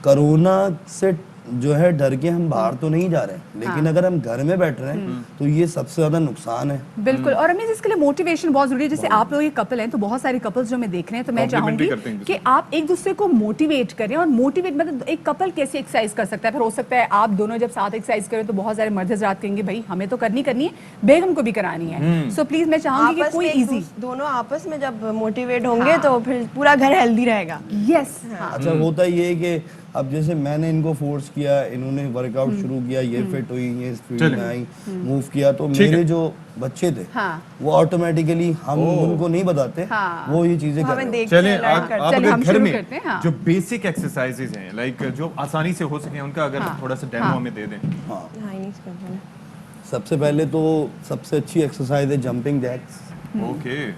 کرونا سے جو ہے ڈر کے ہم باہر تو نہیں جا رہے ہیں, لیکن اگر ہم گھر میں بیٹھ رہے ہیں تو یہ سب سے زیادہ نقصان ہے. بالکل. اور ہمیں اس کے لیے موٹیویشن بہت ضروری ہے. جیسے آپ لوگ یہ کپل ہیں تو بہت سارے کپلز جو میں دیکھ رہے ہیں, تو میں چاہوں گی کہ آپ ایک دوسرے کو موٹیویٹ کریں. اور موٹیویٹ مطلب ایک کپل کیسے ایکسرسائز کر سکتا ہے؟ پھر ہو سکتا ہے آپ دونوں جب ساتھ ایکسرسائز کریں تو بہت سارے مرد حضرات کہیں گے بھائی ہمیں تو کرنی ہے, بیگم کو بھی کرانی ہے. سو پلیز میں چاہوں گی کہ کوئی ایزی دونوں آپس میں جب موٹیویٹ ہوں گے تو پھر پورا گھر ہیلدی رہے گا. یس. اچھا ہوتا یہ ہے کہ اب جیسے میں نے ان کو فورس کیا, انہوں نے ورک آؤٹ شروع کیا, یہ فٹ ہوئی, یہ فیلڈ میں آئی, موو کیا, تو میرے جو بچے تھے وہ آٹومیٹیکلی, ہم ان کو نہیں بتاتے, وہ یہ چیزیں کر رہے ہیں. چلیں آپ اگر گھر میں جو بیسک ایکسرسائزز ہیں لائک جو آسانی سے ہو سکیں ان کا اگر تھوڑا سا ڈیمو ہمیں دے دیں. سب سے پہلے تو سب سے اچھی ایکسرسائز ہے جمپنگ جیکس. اوکے.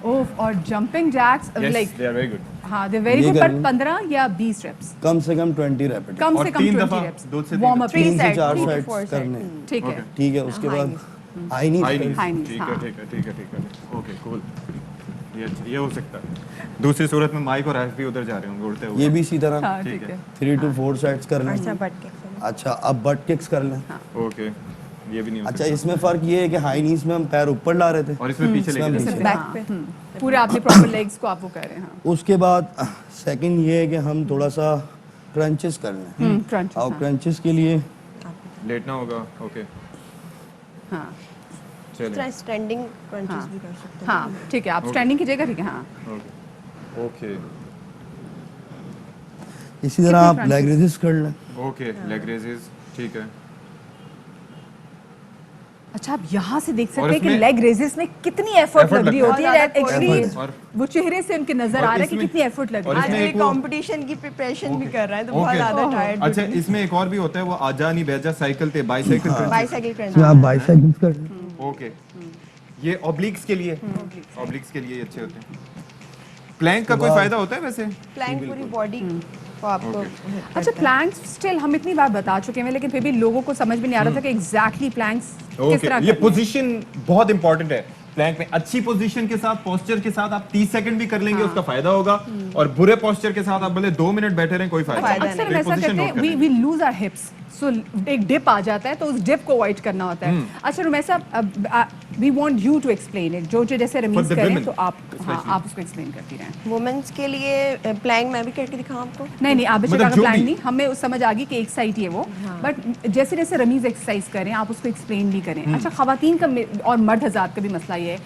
اور jumping jacks like they are very good. ہاں دے ویری گڈ, پر 15 یا 20 ریپس, کم سے کم 20 ریپٹ, کم سے کم 20 ریپس وارم اپ 3 سے 4 سیٹس کرنے. ٹھیک ہے, ٹھیک ہے. اس کے بعد ہائی نیز. ٹھیک ہے. اوکے کول. یہ ہو سکتا ہے. دوسری صورت میں مائک اور ایف بھی ادھر جا رہے ہوں گے اڑتے ہوئے. یہ بھی اسی طرح ٹھیک ہے. 3 to 4 سیٹس کر لیں. اچھا اب بٹ ککس کر لیں. اوکے. یہ بھی نہیں. اچھا اس میں فرق یہ ہے کہ ہائی نیز میں ہم پیر اوپر لا رہے تھے اور اس میں پیچھے لے کے بیک پہ پورے آپ نے پراپر لیگز کو آپ وہ کر رہے ہیں. اس کے بعد سیکنڈ یہ ہے کہ ہم تھوڑا سا کرنچز کر لیں. اور کرنچز کے لیے لیٹنا ہوگا. اوکے. ہاں چلیں. اسٹینڈنگ کرنچز بھی کر سکتے ہیں. ہاں ٹھیک ہے, آپ اسٹینڈنگ کیجیے گا. ٹھیک ہے. ہاں اوکے. اسی طرح آپ لیگ ریزز کر لیں. Okay league raises. ٹھیک ہے. اچھا آپ یہاں سے دیکھ سکتے ہیں کہ لیگ ریزز میں کتنی ایفرٹ لگ رہی ہوتی ہے. ایکچولی وہ چہرے سے ان کے نظر آ رہا ہے کہ کتنی ایفرٹ لگ رہی ہے. آج کمپٹیشن کی پریپریشن بھی کر رہا ہے تو بہت زیادہ ٹائرڈ. اچھا اس میں ایک اور بھی ہوتا ہے, وہ آجا نہیں بیجا سائیکل تے بائیسائیکل کرنچ. آپ بائیسیکلز کر لیں. اوکے. یہ اوبلیکس کے لیے, اوبلیکس کے لیے اچھے ہوتے ہیں. پلینک کا کوئی فائدہ ہوتا ہے ویسے؟ پلانک پوری باڈی کو آپ کو. اچھا پلانکس اسٹل ہم اتنی بار بتا چکے ہیں لیکن پھر بھی لوگوں کو سمجھ میں نہیں آ رہا تھا کہ ایگزیکٹلی پلانکس کس طرح. یہ پوزیشن بہت امپورٹنٹ ہے. پلانک میں اچھی پوزیشن کے ساتھ, پوسچر کے ساتھ آپ 30 سیکنڈ بھی کر لیں گے اس کا فائدہ ہوگا, اور برے پوسچر کے ساتھ آپ بھلے 2 منٹ بیٹھے رہیں کوئی فائدہ نہیں. اکثر ہم ایسا کرتے ہیں وی لوز آور ہپس, سو ایک ڈپ آ جاتا ہے تو اس ڈپ کو اوائڈ کرنا ہوتا ہے. اچھا Rumaisa we want you to explain it, جو جیسے رمیز کریں تو آپ اس کو ایکسپلین کرتی رہیں. وومنس کے لیے پلانک میں بھی کر کے دکھاؤں آپ کو. نہیں آپ بے شک پلان نہیں, ہمیں سمجھ آ گئی کہ ایک سائٹ ہی ہے وہ, بٹ جیسے جیسے رمیز ایکسرسائز کریں آپ اس کو ایکسپلین بھی کریں. اچھا خواتین کا اور مرد حضرات کا بھی مسئلہ یہ ہے,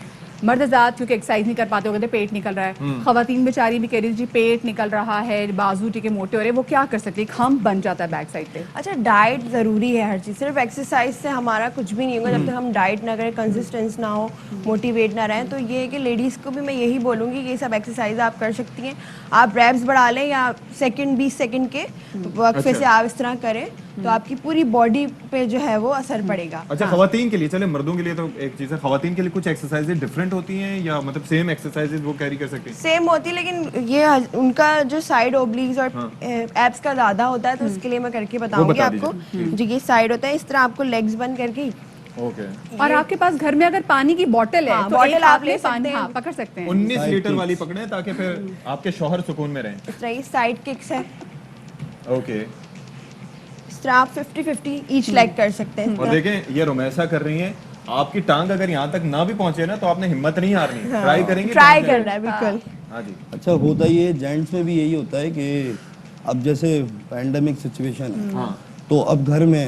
مرد حضرات کیونکہ ایکسرسائز نہیں کر پاتے ہوتے, پیٹ نکل رہا ہے, خواتین بیچاری بھی کہہ رہی جی پیٹ نکل رہا ہے, بازو ٹکے موٹے ہو رہے ہیں, وہ کیا کر سکتی ہے؟ ہم بن جاتا ہے بیک سائڈ پہ. اچھا ڈائٹ ضروری ہے ہر چیز, صرف ایکسرسائز سے ہمارا کچھ بھی نہیں ہوگا جب تک ہم ڈائٹ نہ کریں, کنسسٹنس نہ ہو, موٹیویٹ نہ رہیں. تو یہ ہے کہ لیڈیز کو بھی میں یہی بولوں گی کہ یہ سب ایکسرسائز آپ کر سکتی ہیں. آپ ریپس بڑھا لیں یا 20 سیکنڈ کے وقفے سے آپ اس طرح کریں تو آپ کی پوری باڈی پہ جو ہے وہ اثر پڑے گا. اچھا خواتین کے لیے, چلے مردوں کے لیے تو ایک چیز ہے, خواتین کے لیے کچھ ایکسرسائز ڈفرینٹ ہوتی ہیں یا مطلب سیم ایکسرسائز وہ کیری کر سکتی ہیں؟ سیم ہوتی ہے لیکن یہ ان کا جو سائڈ اوبلیگز اور ایپس کا زیادہ ہوتا ہے تو اس کے لیے میں کر کے بتاؤں گی آپ کو. جو یہ سائڈ ہوتا ہے اس طرح آپ کو لیگز بند کر کے. اور آپ کے پاس گھر میں اگر پانی کی بوٹل ہے تو بوٹل آپ لے سکتے ہیں, پکڑ سکتے ہیں. 19 لیٹر والی پکڑیں تاکہ پھر آپ کے شوہر سکون میں رہیں. اس طرح یہ سائڈ ککس ہے. اوکے. اس طرح آپ 50-50 ایچ لیگ کر سکتے ہیں. اور دیکھیں یہ رمیسا کر رہی ہیں, آپ کی ٹانگ اگر یہاں تک نہ بھی پہنچے نا تو آپ نے ہمت نہیں ہارنی, ٹرائی کریں گے. ٹرائی کرنا ہے بالکل. ہاں جی. اچھا ہوتا یہ جینٹس میں بھی یہی ہوتا ہے کہ اب جیسے پینڈیمک سچویشن ہے تو اب گھر میں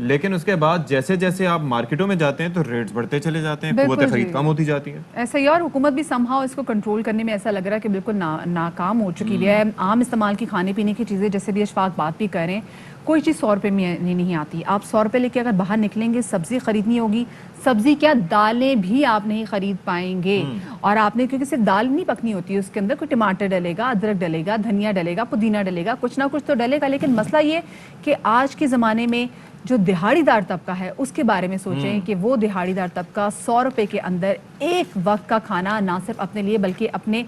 لیکن اس کے بعد جیسے جیسے آپ مارکیٹوں میں جاتے ہیں تو ریٹس بڑھتے چلے جاتے ہیں, بالکل قوت خرید جی. کم ہوتی جاتی ہے. ایسا ہی, اور حکومت بھی سمہاؤ اس کو کنٹرول کرنے میں ایسا لگ رہا ہے کہ بالکل ناکام ہو چکی ہے. عام استعمال کی کھانے پینے کی چیزیں, جیسے بھی اشفاق بات بھی کر رہے ہیں, کوئی چیز 100 روپے میں نہیں آتی. آپ 100 روپے لے کے اگر باہر نکلیں گے, سبزی خریدنی ہوگی, سبزی کیا دالیں بھی آپ نہیں خرید پائیں گے. اور آپ نے, کیونکہ صرف دال نہیں پکنی ہوتی ہے, اس کے اندر کوئی ٹماٹر ڈلے گا, ادرک ڈلے گا, دھنیا ڈلے گا, پودینہ ڈلے گا, کچھ نہ کچھ تو ڈلے گا. لیکن مسئلہ یہ کہ آج کے زمانے میں جو دہاڑی دار طبقہ ہے اس کے بارے میں سوچیں کہ وہ دہاڑی دار طبقہ 100 روپے کے اندر ایک وقت کا کھانا نہ صرف اپنے لیے بلکہ اپنے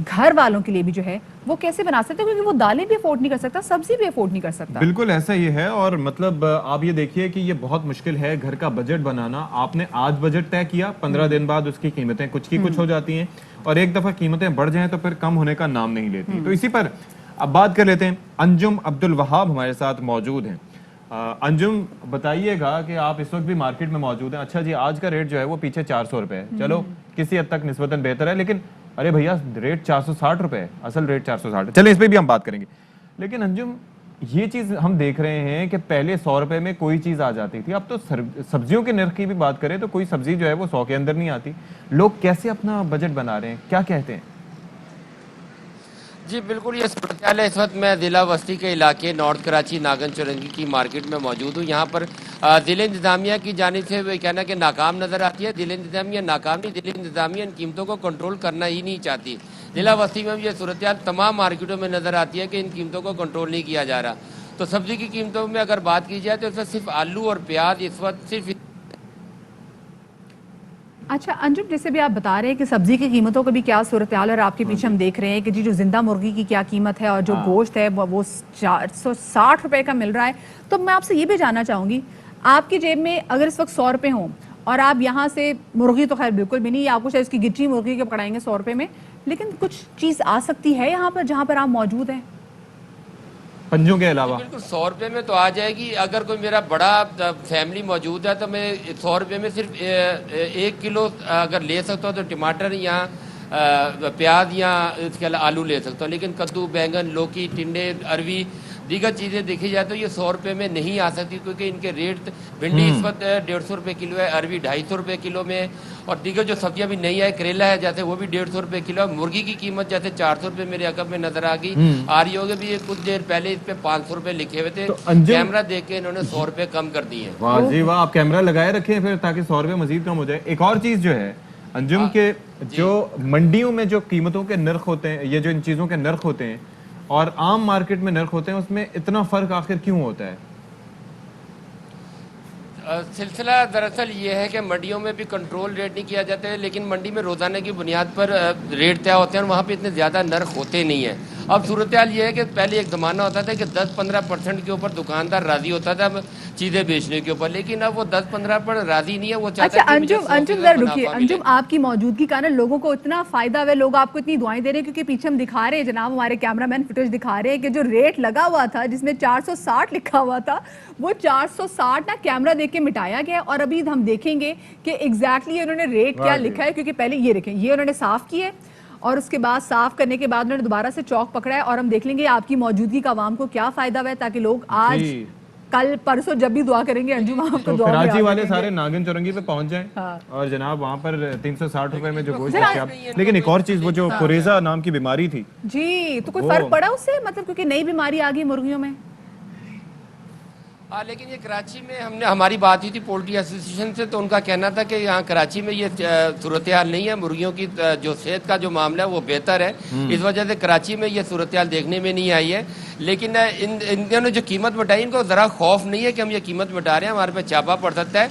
گھر والوں کے لیے بھی جو ہے وہ کیسے بنا سکتے ہیں, کیونکہ وہ دالیں بھی افورڈ نہیں کر سکتا, سبزی بھی افورڈ نہیں کر سکتا. بالکل ایسا ہی ہے. اور مطلب آپ یہ دیکھیے کہ یہ بہت مشکل ہے گھر کا بجٹ بنانا. آپ نے آج بجٹ طے کیا, 15 دن بعد اس کی قیمتیں کچھ کی کچھ ہو جاتی ہیں, اور ایک دفعہ قیمتیں بڑھ جائیں تو پھر کم ہونے کا نام نہیں لیتی. تو اسی پر اب بات کر لیتے ہیں. انجم عبد الوہاب ہمارے ساتھ موجود ہیں. انجم, بتائیے گا کہ آپ اس وقت بھی مارکیٹ میں موجود ہیں. اچھا جی, آج کا ریٹ جو ہے وہ پیچھے 400 روپے ہے, چلو کسی حد تک نسبتاً بہتر ہے, لیکن ارے بھیا ریٹ 460 روپے ہے, اصل ریٹ 460 ہے. چلیں اس پہ بھی ہم بات کریں گے. لیکن انجم, یہ چیز ہم دیکھ رہے ہیں کہ پہلے 100 روپے میں کوئی چیز آ جاتی تھی, اب تو سبزیوں کے نرخ کی بھی بات کریں تو کوئی سبزی جو ہے وہ 100 کے اندر نہیں آتی. لوگ کیسے اپنا بجٹ بنا رہے ہیں, کیا کہتے ہیں؟ جی بالکل, یہ صورتحال ہے. اس وقت میں ضلع وسطی کے علاقے نارتھ کراچی ناگن چورنگی کی مارکیٹ میں موجود ہوں. یہاں پر ضلع انتظامیہ کی جانب سے وہ کہنا کہ ناکام نظر آتی ہے. ضلع انتظامیہ ناکام نہیں, ضلع انتظامیہ ان قیمتوں کو کنٹرول کرنا ہی نہیں چاہتی. ضلع وسطی میں بھی یہ صورتحال تمام مارکیٹوں میں نظر آتی ہے کہ ان قیمتوں کو کنٹرول نہیں کیا جا رہا. تو سبزی کی قیمتوں میں اگر بات کی جائے تو اس وقت صرف آلو اور پیاز اس وقت صرف. اچھا انجم, جیسے بھی آپ بتا رہے ہیں کہ سبزی کی قیمتوں کا بھی کیا صورتحال ہے, اور آپ کے پیچھے ہم دیکھ رہے ہیں کہ جی جو زندہ مرغی کی کیا قیمت ہے اور جو گوشت ہے وہ 460 روپے کا مل رہا ہے. تو میں آپ سے یہ بھی جاننا چاہوں گی, آپ کی جیب میں اگر اس وقت 100 روپے ہوں اور آپ یہاں سے مرغی تو خیر بالکل بھی نہیں, آپ کچھ اس کی گچی مرغی کے پکڑائیں گے 100 روپے میں, لیکن کچھ چیز آ سکتی ہے یہاں پر جہاں پر آپ موجود ہیں پنجوں کے علاوہ؟ بالکل 100 روپے میں تو آ جائے گی. اگر کوئی میرا بڑا فیملی موجود ہے تو میں 100 روپے میں صرف 1 کلو اگر لے سکتا ہوں تو ٹماٹر یا پیاز یا اس کے علاوہ آلو لے سکتا ہوں. لیکن کدو, بینگن, لوکی, ٹنڈے, اروی, دیگر چیزیں دیکھی جائے تو یہ 100 روپے میں نہیں آ سکتی, کیونکہ ان کے ریٹ, بھنڈی اس وقت 150 روپے کلو ہے, اروی 250 روپے کلو میں, اور دیگر جو سبزیاں بھی نہیں آئے, کریلا ہے جیسے وہ بھی 150 روپے کلو ہے. مرغی کی قیمت جیسے 400 روپے میرے عقب میں نظر آ رہی ہوگی بھی, کچھ دیر پہلے اس پہ 500 روپے لکھے ہوئے تھے, کیمرہ دیکھ کے انہوں نے 100 روپے کم کر دیے. واہ جی واہ, آپ کیمرہ لگائے رکھیں پھر تاکہ 100 روپے مزید کم ہو جائے. ایک اور چیز جو ہے انجم کے, جو منڈیوں میں جو قیمتوں کے نرخ ہوتے ہیں, یہ جو ان چیزوں کے نرخ ہوتے ہیں اور عام مارکیٹ میں نرخ ہوتے ہیں, اس میں اتنا فرق آخر کیوں ہوتا ہے؟ سلسلہ دراصل یہ ہے کہ منڈیوں میں بھی کنٹرول ریٹ نہیں کیا جاتا ہے, لیکن منڈی میں روزانہ کی بنیاد پر ریٹ طے ہوتے ہیں اور وہاں پہ اتنے زیادہ نرخ ہوتے نہیں ہیں. اب صورتحال یہ ہے کہ پہلے ایک زمانہ ہوتا تھا کہ 10-15% کے اوپر دکاندار راضی ہوتا تھا چیزیں بیچنے کے اوپر, لیکن اب وہ 10-15 پر راضی نہیں ہے, وہ چاہتا ہے کہ انجم ذرا رکیے. انجم, آپ کی موجودگی کا نا لوگوں کو اتنا فائدہ ہے, لوگ آپ کو اتنی دعائیں دے رہے ہیں, کیونکہ پیچھے ہم دکھا رہے ہیں, جناب ہمارے کیمرہ مین فوٹیج دکھا رہے ہیں کہ جو ریٹ لگا ہوا تھا جس میں 460 لکھا ہوا تھا, وہ 460 نا کیمرہ دیکھ کے مٹایا گیا. اور ابھی ہم دیکھیں گے کہ ایگزیکٹلی انہوں نے ریٹ کیا لکھا ہے, کیونکہ پہلے یہ دیکھیں, یہ انہوں نے صاف کیا ہے اور اس کے بعد صاف کرنے کے بعد انہوں نے دوبارہ سے چوک پکڑا ہے, اور ہم دیکھ لیں گے آپ کی موجودگی کا عوام کو کیا فائدہ ہوا ہے, تاکہ لوگ آج کل پرسوں جب بھی دعا کریں گے انجم آپ کو دعا میں کراچی والے سارے ناگن چورنگی پہ پہنچ جائیں اور جناب وہاں پر 360 روپے میں جو گوشت ہے. لیکن ایک اور چیز, وہ جو کوریزا نام کی بیماری تھی جی, تو کوئی فرق پڑا اس سے, مطلب کیونکہ نئی بیماری آ گئی مرغیوں میں؟ لیکن یہ کراچی میں ہماری بات ہوئی تھی پولٹری ایسوسیشن سے, تو ان کا کہنا تھا کہ یہاں کراچی میں یہ صورتحال نہیں ہے, مرغیوں کی جو صحت کا جو معاملہ ہے وہ بہتر ہے, اس وجہ سے کراچی میں یہ صورتحال دیکھنے میں نہیں آئی ہے. لیکن انہوں نے جو قیمت بتائی, ان کو ذرا خوف نہیں ہے کہ ہم یہ قیمت بتا رہے ہیں, ہمارے پہ چھاپا پڑ سکتا ہے.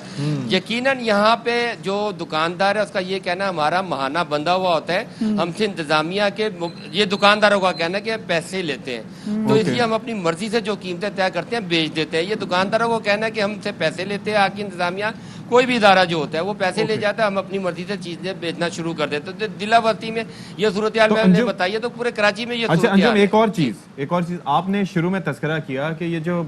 یقیناً یہاں پہ جو دکاندار ہے اس کا یہ کہنا ہمارا ماہانہ بندھا ہوا ہوتا ہے, ہم سے انتظامیہ کے, یہ دکانداروں کا کہنا ہے کہ پیسے لیتے ہیں, تو اس لیے ہم اپنی مرضی سے جو قیمتیں طے کرتے ہیں بیچ دیتے ہیں. یہ دکانداروں کو کہنا ہے کہ ہم سے پیسے لیتے ہیں, آگے انتظامیہ کوئی بھی ادارہ جو ہوتا ہے وہ پیسے لے جاتا ہے, ہم اپنی مرضی سے چیزیں بیچنا شروع کر دیتے. تو ضلع وسطی میں یہ صورتحال میں نے بتائی ہے, تو پورے کراچی میں یہ صورتحال ہے. ایک اور چیز آپ نے شروع میں تذکرہ کیا کہ یہ جو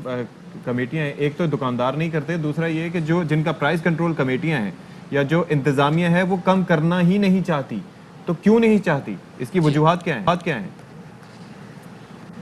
کمیٹیاں ہیں, ایک تو دکاندار نہیں کرتے, دوسرا یہ کہ جو جن کا پرائز کنٹرول کمیٹیاں ہیں یا جو انتظامیہ ہے وہ کم کرنا ہی نہیں چاہتی. تو کیوں نہیں چاہتی, اس کی وجوہات کیا ہیں؟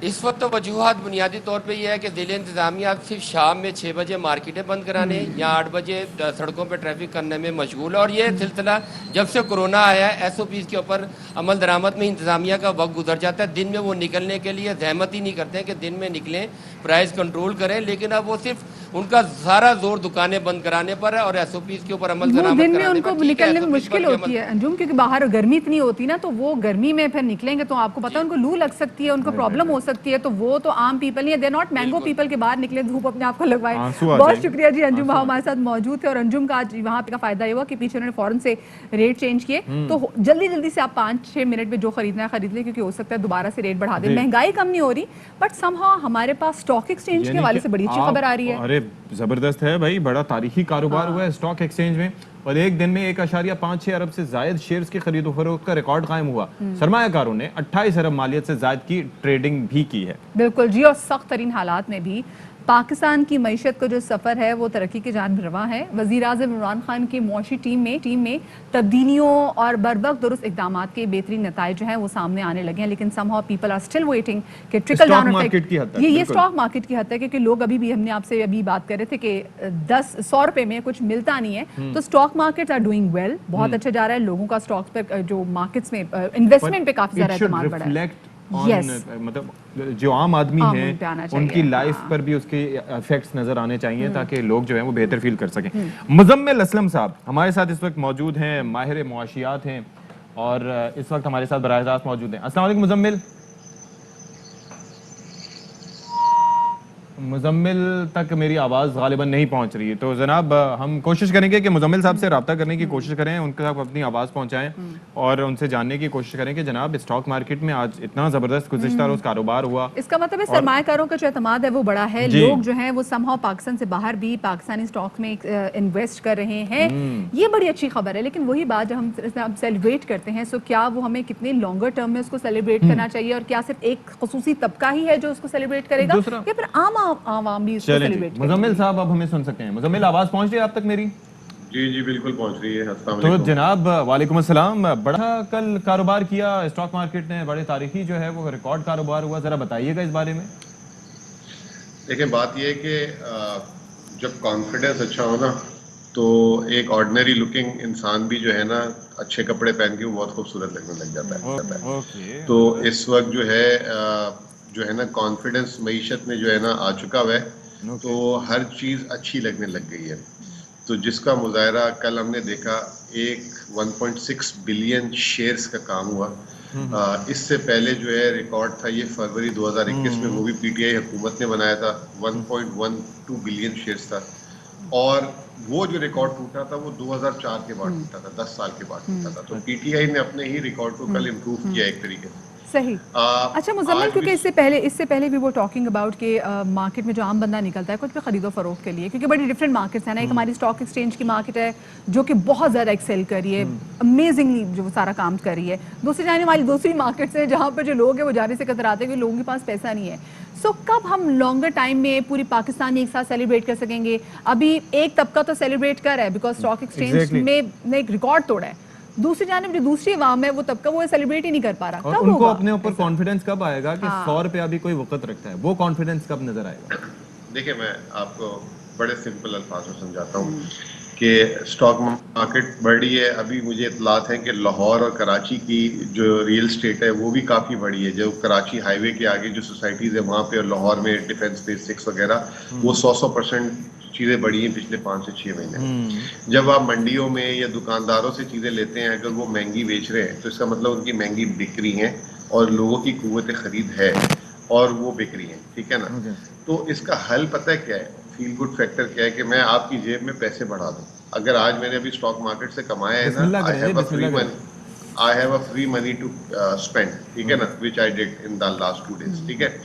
اس وقت تو وجوہات بنیادی طور پہ یہ ہے کہ ضلع انتظامیہ صرف شام میں 6 بجے مارکیٹیں بند کرانے یا 8 بجے سڑکوں پہ ٹریفک کرنے میں مشغول ہے، اور یہ سلسلہ جب سے کورونا آیا ہے ایس او پیز کے اوپر عمل درآمد میں انتظامیہ کا وقت گزر جاتا ہے، دن میں وہ نکلنے کے لیے زحمت ہی نہیں کرتے ہیں کہ دن میں نکلیں پرائز کنٹرول کریں، لیکن اب وہ صرف ان کا سارا زور دکانیں بند کرانے پر ہے اور ایس او پیز کے اوپر عمل درآمد دن میں کرانے ان کو پر۔ نکلنے میں مشکل ہوتی ہے انجم، کیونکہ باہر گرمی اتنی ہوتی نا، تو وہ گرمی میں پھر نکلیں گے تو آپ کو پتا ہے ان کو لو لگ سکتی ہے، ان کو پرابلم ہو سکتی ہے، تو وہ تو عام پیپل نہیں ہے، دے ناٹ مینگو پیپل کے باہر نکلے دھوپ اپنے آپ کو لگوائے۔ بہت شکریہ جی انجم بھاؤ ہمارے ساتھ موجود تھے، اور انجم کا آج وہاں پہ کا فائدہ یہ ہوا کہ پیچھے انہوں نے فوراً سے ریٹ چینج کیے، تو جلدی سے آپ 5-6 منٹ میں جو خریدنا ہے خرید لیں، کیونکہ ہو سکتا ہے دوبارہ سے ریٹ بڑھا دیں۔ مہنگائی کم نہیں ہو رہی، بٹ سم ہاؤ ہمارے پاس اسٹاک ایکسچینج کے حوالے سے بڑی اچھی خبر آ رہی ہے۔ ارے زبردست ہے بھائی، بڑا تاریخی کاروبار ہوا ہے اسٹاک ایکسچینج میں، اور ایک دن میں 1.56 ارب سے زائد شیئرز کی خرید و فروخت کا ریکارڈ قائم ہوا۔ سرمایہ کاروں نے 28 ارب مالیت سے زائد کی ٹریڈنگ بھی کی ہے۔ بالکل جی، اور سخت ترین حالات میں بھی پاکستان کی معیشت کا جو سفر ہے وہ ترقی کی جانب رواں ہے۔ وزیر اعظم عمران خان کی معاشی ٹیم میں تبدیلیوں اور بروقت درست اقدامات کے بہترین نتائج جو ہیں وہ سامنے آنے لگے ہیں، لیکن some how people are still waiting کہ ٹرکل ڈاؤن افیکٹ، یہ اسٹاک مارکیٹ کی حد تک ہے، کیونکہ لوگ ابھی بھی ہم نے آپ سے ابھی بات کر رہے تھے کہ 100 روپے میں کچھ ملتا نہیں ہے، تو stock markets are doing well, بہت اچھا جا رہا ہے، لوگوں کا اسٹاکس پہ جو مارکیٹس میں انویسٹمنٹ پہ کافی زیادہ اعتماد بڑھا ہے۔ مطلب جو عام آدمی ہیں ان کی لائف پر بھی اس کے ایفیکٹس نظر آنے چاہیے تاکہ لوگ جو ہیں وہ بہتر فیل کر سکیں۔ مزمل اسلم صاحب ہمارے ساتھ اس وقت موجود ہیں، ماہر معاشیات ہیں، اور اس وقت ہمارے ساتھ براہ راست موجود ہیں۔ السلام علیکم مزمل۔ مزمل تک میری آواز غالباً نہیں پہنچ رہی ہے، تو جناب ہم کوشش کریں گے کہ مزمل صاحب سے رابطہ کرنے کی کوشش کریں، ان کے ساتھ اپنی آواز پہنچائیں اور ان سے جاننے کی کوشش کریں کہ جناب اسٹاک مارکیٹ میں آج اتنا زبردست گزشتہ روز کاروبار ہوا، اس کا مطلب ہے سرمایہ کاروں کا جو اعتماد ہے وہ بڑا ہے، لوگ جو ہیں وہ سم ہاؤ پاکستان سے باہر بھی پاکستانی اسٹاک میں انویسٹ کر رہے ہیں، یہ بڑی اچھی خبر ہے۔ لیکن وہی بات جو ہم سیلیبریٹ کرتے ہیں، سو کیا وہ ہمیں کتنے لانگر ٹرم میں اس کو سیلیبریٹ کرنا چاہیے، اور کیا صرف ایک خصوصی طبقہ ہی ہے جو اس کو سیلیبریٹ کرے گا، یا پھر عام عوام بھی اس کو سیلیبریٹ کرے گا؟ مزمل صاحب اب ہمیں سن سکتے ہیں۔ مزمل آواز پہنچ رہی ہے آپ تک میری؟ جی بالکل پہنچ رہی ہے۔ السلام تو علیکم۔ جناب وعلیکم السلام، بڑا کل کاروبار کیا اسٹاک مارکیٹ نے، بڑے تاریخی جو ہے وہ ریکارڈ کاروبار ہوا، ذرا بتائیے گا اس بارے میں۔ دیکھیں بات یہ ہے کہ جب کانفیڈنس اچھا ہو نا تو ایک آرڈنری لکنگ انسان بھی جو ہے نا اچھے کپڑے پہن کے وہ بہت خوبصورت لگنے لگ جاتا ہے۔ تو اس وقت جو ہے نا کانفیڈنس معیشت میں جو ہے نا آ چکا ہوا ہے، تو ہر چیز اچھی لگنے لگ گئی ہے۔ تو جس کا مظاہرہ کل ہم نے دیکھا، 1.6 بلین شیئرز کا کام ہوا۔ اس سے پہلے جو ہے ریکارڈ تھا یہ فروری 2021 میں، وہ بھی پی ٹی آئی حکومت نے بنایا تھا، 1.12 بلین شیئرز تھا، اور وہ جو ریکارڈ ٹوٹا تھا وہ 2004 کے بعد ٹوٹا تھا، 10 سال کے بعد ٹوٹا تھا۔ تو پی ٹی آئی نے اپنے ہی ریکارڈ کو کل امپروو کیا ایک طریقے سے۔ صحیح۔ اچھا مزمل، کیونکہ اس سے پہلے بھی وہ ٹاکنگ اباؤٹ کہ مارکیٹ میں جو عام بندہ نکلتا ہے کچھ بھی خرید و فروخت کے لیے، کیونکہ بڑی ڈفرینٹ مارکیٹس ہیں نا، ایک ہماری اسٹاک ایکسچینج کی مارکیٹ ہے جو کہ بہت زیادہ ایکسیل کر رہی ہے، امیزنگلی جو سارا کام کر رہی ہے، دوسری جانے والی دوسری مارکیٹس ہیں جہاں پہ جو لوگ ہیں وہ جانے سے کتراتے ہیں کہ لوگوں کے پاس پیسہ نہیں ہے۔ سو کب ہم لانگر ٹائم میں پوری پاکستان ایک ساتھ سیلیبریٹ کر سکیں گے؟ ابھی ایک طبقہ تو سیلیبریٹ کر رہا ہے بیکاز اسٹاک ایکسچینج میں نے ایک ریکارڈ توڑا ہے، دوسری جانب جو دوسری عوام ہے وہ طبقہ وہ سیلیبریٹ ہی نہیں کر پا رہا، اور ان کو اپنے اوپر کانفیڈنس کب آئے گا کہ 100 روپیہ بھی کوئی وقت رکھتا ہے، وہ کانفیڈنس کب نظر آئے گا؟ دیکھیں میں آپ کو بڑے سمپل الفاظ میں سمجھاتا ہوں کہ اسٹاک مارکیٹ بڑھ رہی ہے۔ ابھی مجھے اطلاعات ہیں کہ لاہور اور کراچی کی جو ریئل اسٹیٹ ہے وہ بھی کافی بڑی ہے، جو کراچی ہائی وے کے آگے جو سوسائٹیز ہیں وہاں پہ، اور لاہور میں ڈیفینس بیس 6 وغیرہ، وہ 100% چیزیں بڑی ہیں پچھلے 5 سے 6 مہینے میں۔ جب آپ منڈیوں میں یا دکانداروں سے چیزیں لیتے ہیں، اگر وہ مہنگی بیچ رہے ہیں تو اس کا مطلب ان کی مہنگی بک رہی ہیں اور لوگوں کی قوت خرید ہے اور وہ بک رہی ہیں، ٹھیک ہے نا؟ تو اس کا حل پتہ ہے کیا ہے؟ فیل گڈ فیکٹر کیا ہے کہ میں آپ کی جیب میں پیسے بڑھا دوں۔ اگر آج میں نے ابھی اسٹاک مارکیٹ سے کمایا ہے نا، I have a free money to spend، ٹھیک ہے نا، which I did in the last 2 days، ٹھیک ہے۔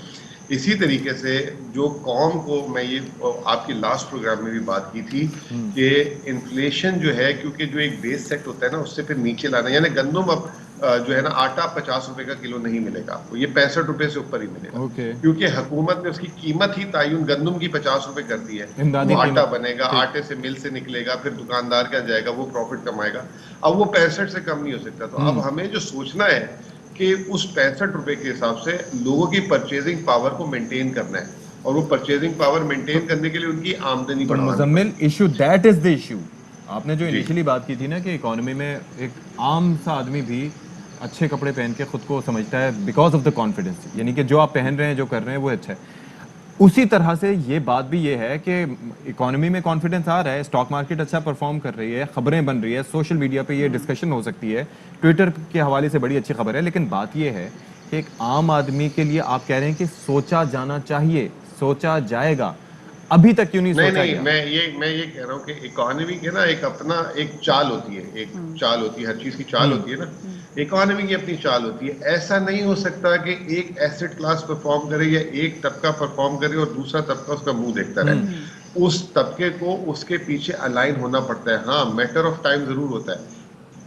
اسی طریقے سے جو قوم کو میں یہ آپ کی لاسٹ پروگرام میں بھی بات کی تھی کہ انفلیشن جو ہے، کیونکہ جو ایک بیس سیٹ ہوتا ہے نا اس سے پھر نیچے لانا، یعنی گندم اب جو ہے نا آٹا 50 روپے کا کلو نہیں ملے گا آپ کو، یہ 65 روپے سے اوپر ہی ملے گا، کیونکہ حکومت نے اس کی قیمت ہی تعین گندم کی 50 روپے کر دی ہے۔ وہ آٹا بنے گا، آٹے سے مل سے نکلے گا، پھر دکاندار کا جائے گا، وہ پروفٹ کمائے گا، اب وہ 65 سے کم نہیں ہو سکتا۔ تو اب ہمیں جو سوچنا ہے کہ اس 65 روپے کے حساب سے لوگوں کی پرچیزنگ پاور کو مینٹین کرنا ہے, اور وہ پرچیزنگ پاور مینٹین کرنے کے لیے ان کی آمدنی بڑھانا. Muzammil issue that is the issue. آپ نے جو انیشلی بات کی تھی نا کہ اکانومی میں ایک عام سا آدمی بھی اچھے کپڑے پہن کے خود کو سمجھتا ہے بیکاز آف دا کانفیڈنس, یعنی کہ جو آپ پہن رہے ہیں جو کر رہے ہیں وہ اچھا ہے. اسی طرح سے یہ بات بھی یہ ہے کہ اکانومی میں کانفیڈنس آ رہا ہے, اسٹاک مارکیٹ اچھا پرفارم کر رہی ہے, خبریں بن رہی ہے, سوشل میڈیا پہ یہ ڈسکشن ہو سکتی ہے, ٹویٹر کے حوالے سے بڑی اچھی خبر ہے. لیکن بات یہ ہے کہ ایک عام آدمی کے لیے آپ کہہ رہے ہیں کہ سوچا جانا چاہیے, سوچا جائے گا, ابھی تک کیوں نہیں سوچا گیا؟ میں یہ کہہ رہا ہوں کہ اکانومی کے نا ایک اپنا ایک چال ہوتی ہے, ایک چال ہوتی ہے, ہر چیز کی چال ہوتی ہے نا, اکانومی کی اپنی چال ہوتی ہے. ایسا نہیں ہو سکتا کہ ایک ایسٹ کلاس پرفارم کرے یا ایک طبقہ پرفارم کرے اور دوسرا طبقہ اس کا منہ دیکھتا رہے. اس طبقے کو اس کے پیچھے الائن ہونا پڑتا ہے. ہاں میٹر آف ٹائم ضرور ہوتا ہے,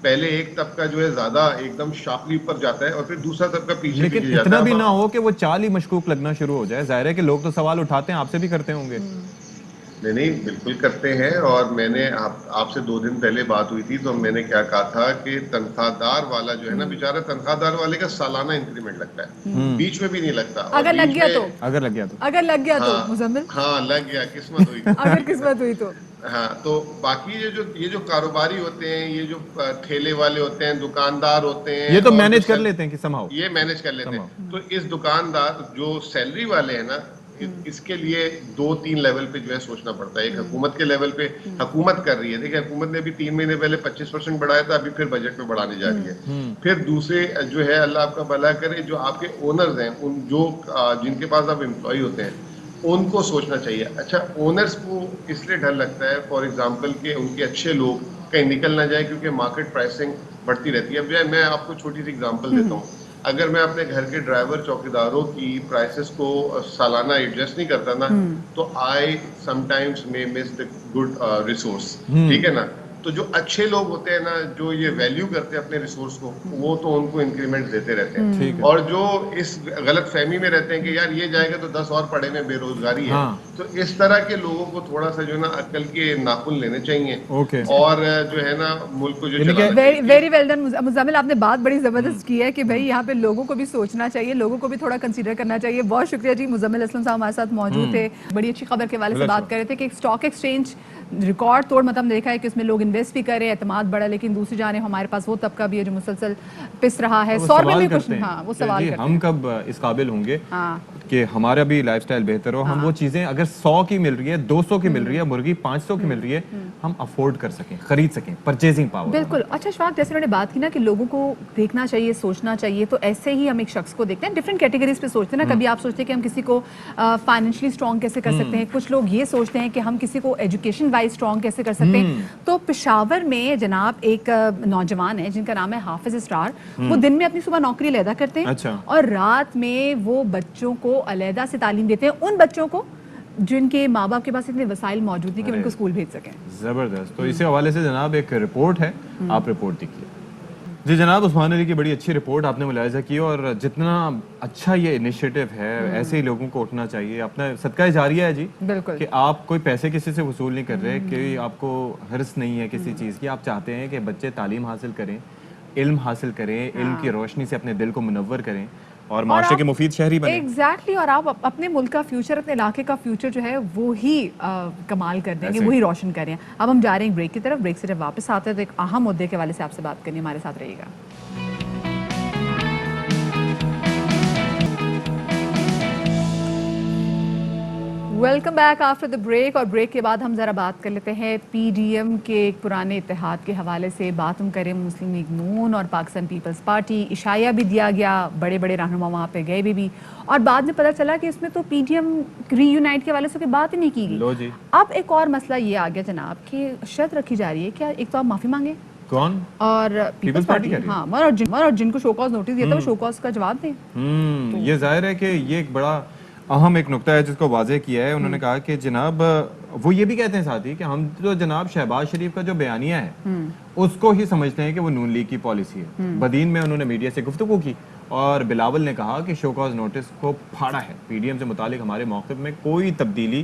پہلے ایک طبقہ جو ہے زیادہ ایک دم شارپلی اوپر جاتا ہے اور پھر دوسرا طبقہ پیچھے لیکن جاتا ہے. اتنا بھی نہ ہو کہ وہ چال ہی مشکوک لگنا شروع ہو جائے. ظاہر ہے کہ لوگ تو سوال اٹھاتے ہیں, آپ سے بھی کرتے ہوں گے. نہیں بالکل کرتے ہیں. اور میں نے آپ سے 2 دن پہلے بات ہوئی تھی تو میں نے کیا کہا تھا کہ تنخواہ دار والا جو ہے نا بیچارہ, تنخواہ دار والے کا سالانہ انکریمنٹ لگتا ہے, بیچ میں بھی نہیں لگتا. اگر لگ گیا تو اگر لگ گیا تو مزمل, ہاں لگ گیا, قسمت ہوئی تو. اگر قسمت ہوئی تو ہاں. تو باقی یہ جو کاروباری ہوتے ہیں, یہ جو ٹھیلے والے ہوتے ہیں, دکاندار ہوتے ہیں, یہ تو مینج کر لیتے ہیں کہ سمہاؤ, یہ مینج کر لیتے ہیں. تو اس دکاندار جو سیلری والے ہیں نا, اس کے لیے 2-3 لیول پہ جو ہے سوچنا پڑتا ہے. ایک حکومت کے لیول پہ, حکومت کر رہی ہے, دیکھیں حکومت نے ابھی 3 مہینے پہلے 25% بڑھایا تھا, ابھی پھر بجٹ میں بڑھانے جا رہی ہے. پھر دوسرے جو ہے, اللہ آپ کا بھلا کرے, جو آپ کے اونرز ہیں, جن کے پاس آپ امپلائی ہوتے ہیں, ان کو سوچنا چاہیے. اچھا اونرز کو اس لیے ڈر لگتا ہے فار ایگزامپل کہ ان کے اچھے لوگ کہیں نکل نہ جائے کیونکہ مارکیٹ پرائسنگ بڑھتی رہتی ہے. اب میں آپ کو چھوٹی سی ایگزامپل دیتا ہوں. اگر میں اپنے گھر کے ڈرائیور چوکیداروں کی پرائسز کو سالانہ ایڈجسٹ نہیں کرتا نا, تو آئی سم ٹائمز میں مس دا گڈ ریسورس. ٹھیک ہے نا. تو جو اچھے لوگ ہوتے ہیں نا, جو یہ ویلیو کرتے ہیں اپنے ریسورس کو, وہ تو ان کو انکریمنٹ دیتے رہتے ہیں. اور جو اس غلط فہمی میں رہتے ہیں کہ یار یہ جائے گا تو 10 اور پڑے میں بے روزگاری ہے, تو اس طرح کے لوگوں کو تھوڑا سا جو ہے نا عقل کے ناخن لینے چاہیے, اور جو ہے نا ملک کو جو ویری ویل ڈن مزمل. آپ نے بات بڑی زبردست کی ہے کہ بھائی یہاں پہ لوگوں کو بھی سوچنا چاہیے, لوگوں کو بھی تھوڑا کنسیڈر کرنا چاہیے. بہت شکریہ جی. مزمل اسلم صاحب ہمارے ساتھ موجود تھے, بڑی اچھی خبر کے حوالے سے بات کر رہے تھے کہ اسٹاک ایکسچینج ریکارڈ توڑ مطلب دیکھا ہے کہ اس میں لوگ انویسٹ بھی کر رہے ہیں, اعتماد بڑھا, لیکن دوسری جانب ہمارے پاس وہ طبقہ بھی ہے جو مسلسل پس رہا ہے. 100 میں بھی کچھ نہیں. ہاں وہ سوال کرتے ہیں ہم کب اس قابل ہوں گے کہ ہمارا بھی لائف سٹائل بہتر ہو, ہم وہ چیزیں اگر 100 کی مل رہی ہے, 200 کی مل رہی ہے, مرغی 500 کی مل رہی ہے, ہم افورڈ کر سکیں, خرید سکیں, پرچیزنگ پاور. بالکل. اچھا اشفاق, جیسے انہوں نے بات کی نا کہ لوگوں کو دیکھنا چاہیے, سوچنا چاہیے, تو ایسے ہی ہم ایک شخص کو دیکھتے ہیں, ڈفرینٹ کیٹیگریز پہ سوچتے ہیں نا. کبھی آپ سوچتے ہیں کہ ہم کسی کو فائنینشلی اسٹرانگ کیسے کر سکتے ہیں, کچھ لوگ یہ سوچتے ہیں کہ ہم کسی کو ایجوکیشن وائز اسٹرانگ کیسے کر سکتے ہیں. تو پشاور میں جناب ایک نوجوان ہے جن کا نام ہے حافظ اسرار. وہ دن میں اپنی صبح نوکری علیحدہ کرتے ہیں اور رات میں وہ بچوں کو علیحدہ سے تعلیم دیتے ہیں, ان بچوں کو جن کے ماں باپ کے پاس اتنے وسائل موجود نہیں کہ ان کو اسکول بھیج سکیں. زبردست. تو اسی حوالے سے جناب ایک رپورٹ ہے, آپ رپورٹ دیکھیے. جی جناب, عثمان علی کی بڑی اچھی رپورٹ آپ نے ملاحظہ کی, اور جتنا اچھا یہ انیشیٹو ہے ایسے ہی لوگوں کو اٹھنا چاہیے. اپنا صدقہ جاریہ ہے جی, کہ آپ کوئی پیسے کسی سے وصول نہیں کر رہے, کہ آپ کو حرص نہیں ہے کسی چیز کی, آپ چاہتے ہیں کہ بچے تعلیم حاصل کریں, علم حاصل کریں, علم کی روشنی سے اپنے دل کو منور کریں اور معاشرے کے مفید شہری بنیں. ایگزیکٹلی. اور آپ اپنے ملک کا فیوچر, اپنے علاقے کا فیوچر جو ہے وہی کمال کر دیں گے, وہی روشن کریں. اب ہم جا رہے ہیں بریک کی طرف. بریک سے جب واپس آتے ہیں تو ایک اہم مدعے کے حوالے سے آپ سے بات کرنی, ہمارے ساتھ رہیے گا. Welcome back after the break. اور بریک کے بعد ہم ذرا بات کر لیتے ہیں پی ڈی ایم کے ایک پرانے اتحاد کے حوالے سے. بات ہم کریں مسلم لیگ نون اور پاکستان پیپلز پارٹی. عشائیہ بھی دیا گیا, بڑے بڑے رہنما وہاں پہ گئے بھی, اور بعد میں پتہ چلا کہ اس میں تو پی ڈی ایم ری یونائٹ کے حوالے سے کوئی بات ہی نہیں کی گئی. اب ایک اور مسئلہ یہ آ گیا جناب کہ شرط رکھی جا رہی ہے, کیا ایک تو آپ معافی مانگیں, کون, اور پیپلز پارٹی, ہاں, اور جن کو شو کاز نوٹس دیا تھا وہ شو کاز کا جواب دیں. یہ ظاہر ہے کہ یہ ایک بڑا اہم ایک نقطہ ہے جس کو واضح کیا ہے. انہوں نے کہا کہ جناب, وہ یہ بھی کہتے ہیں ساتھ ہی کہ ہم تو جناب شہباز شریف کا جو بیانیہ ہے اس کو ہی سمجھتے ہیں کہ وہ نون لیگ کی پالیسی ہے. بدین میں انہوں نے میڈیا سے گفتگو کی اور بلاول نے کہا کہ شو کاز نوٹس کو پھاڑا ہے, پی ڈی ایم سے متعلق ہمارے موقف میں کوئی تبدیلی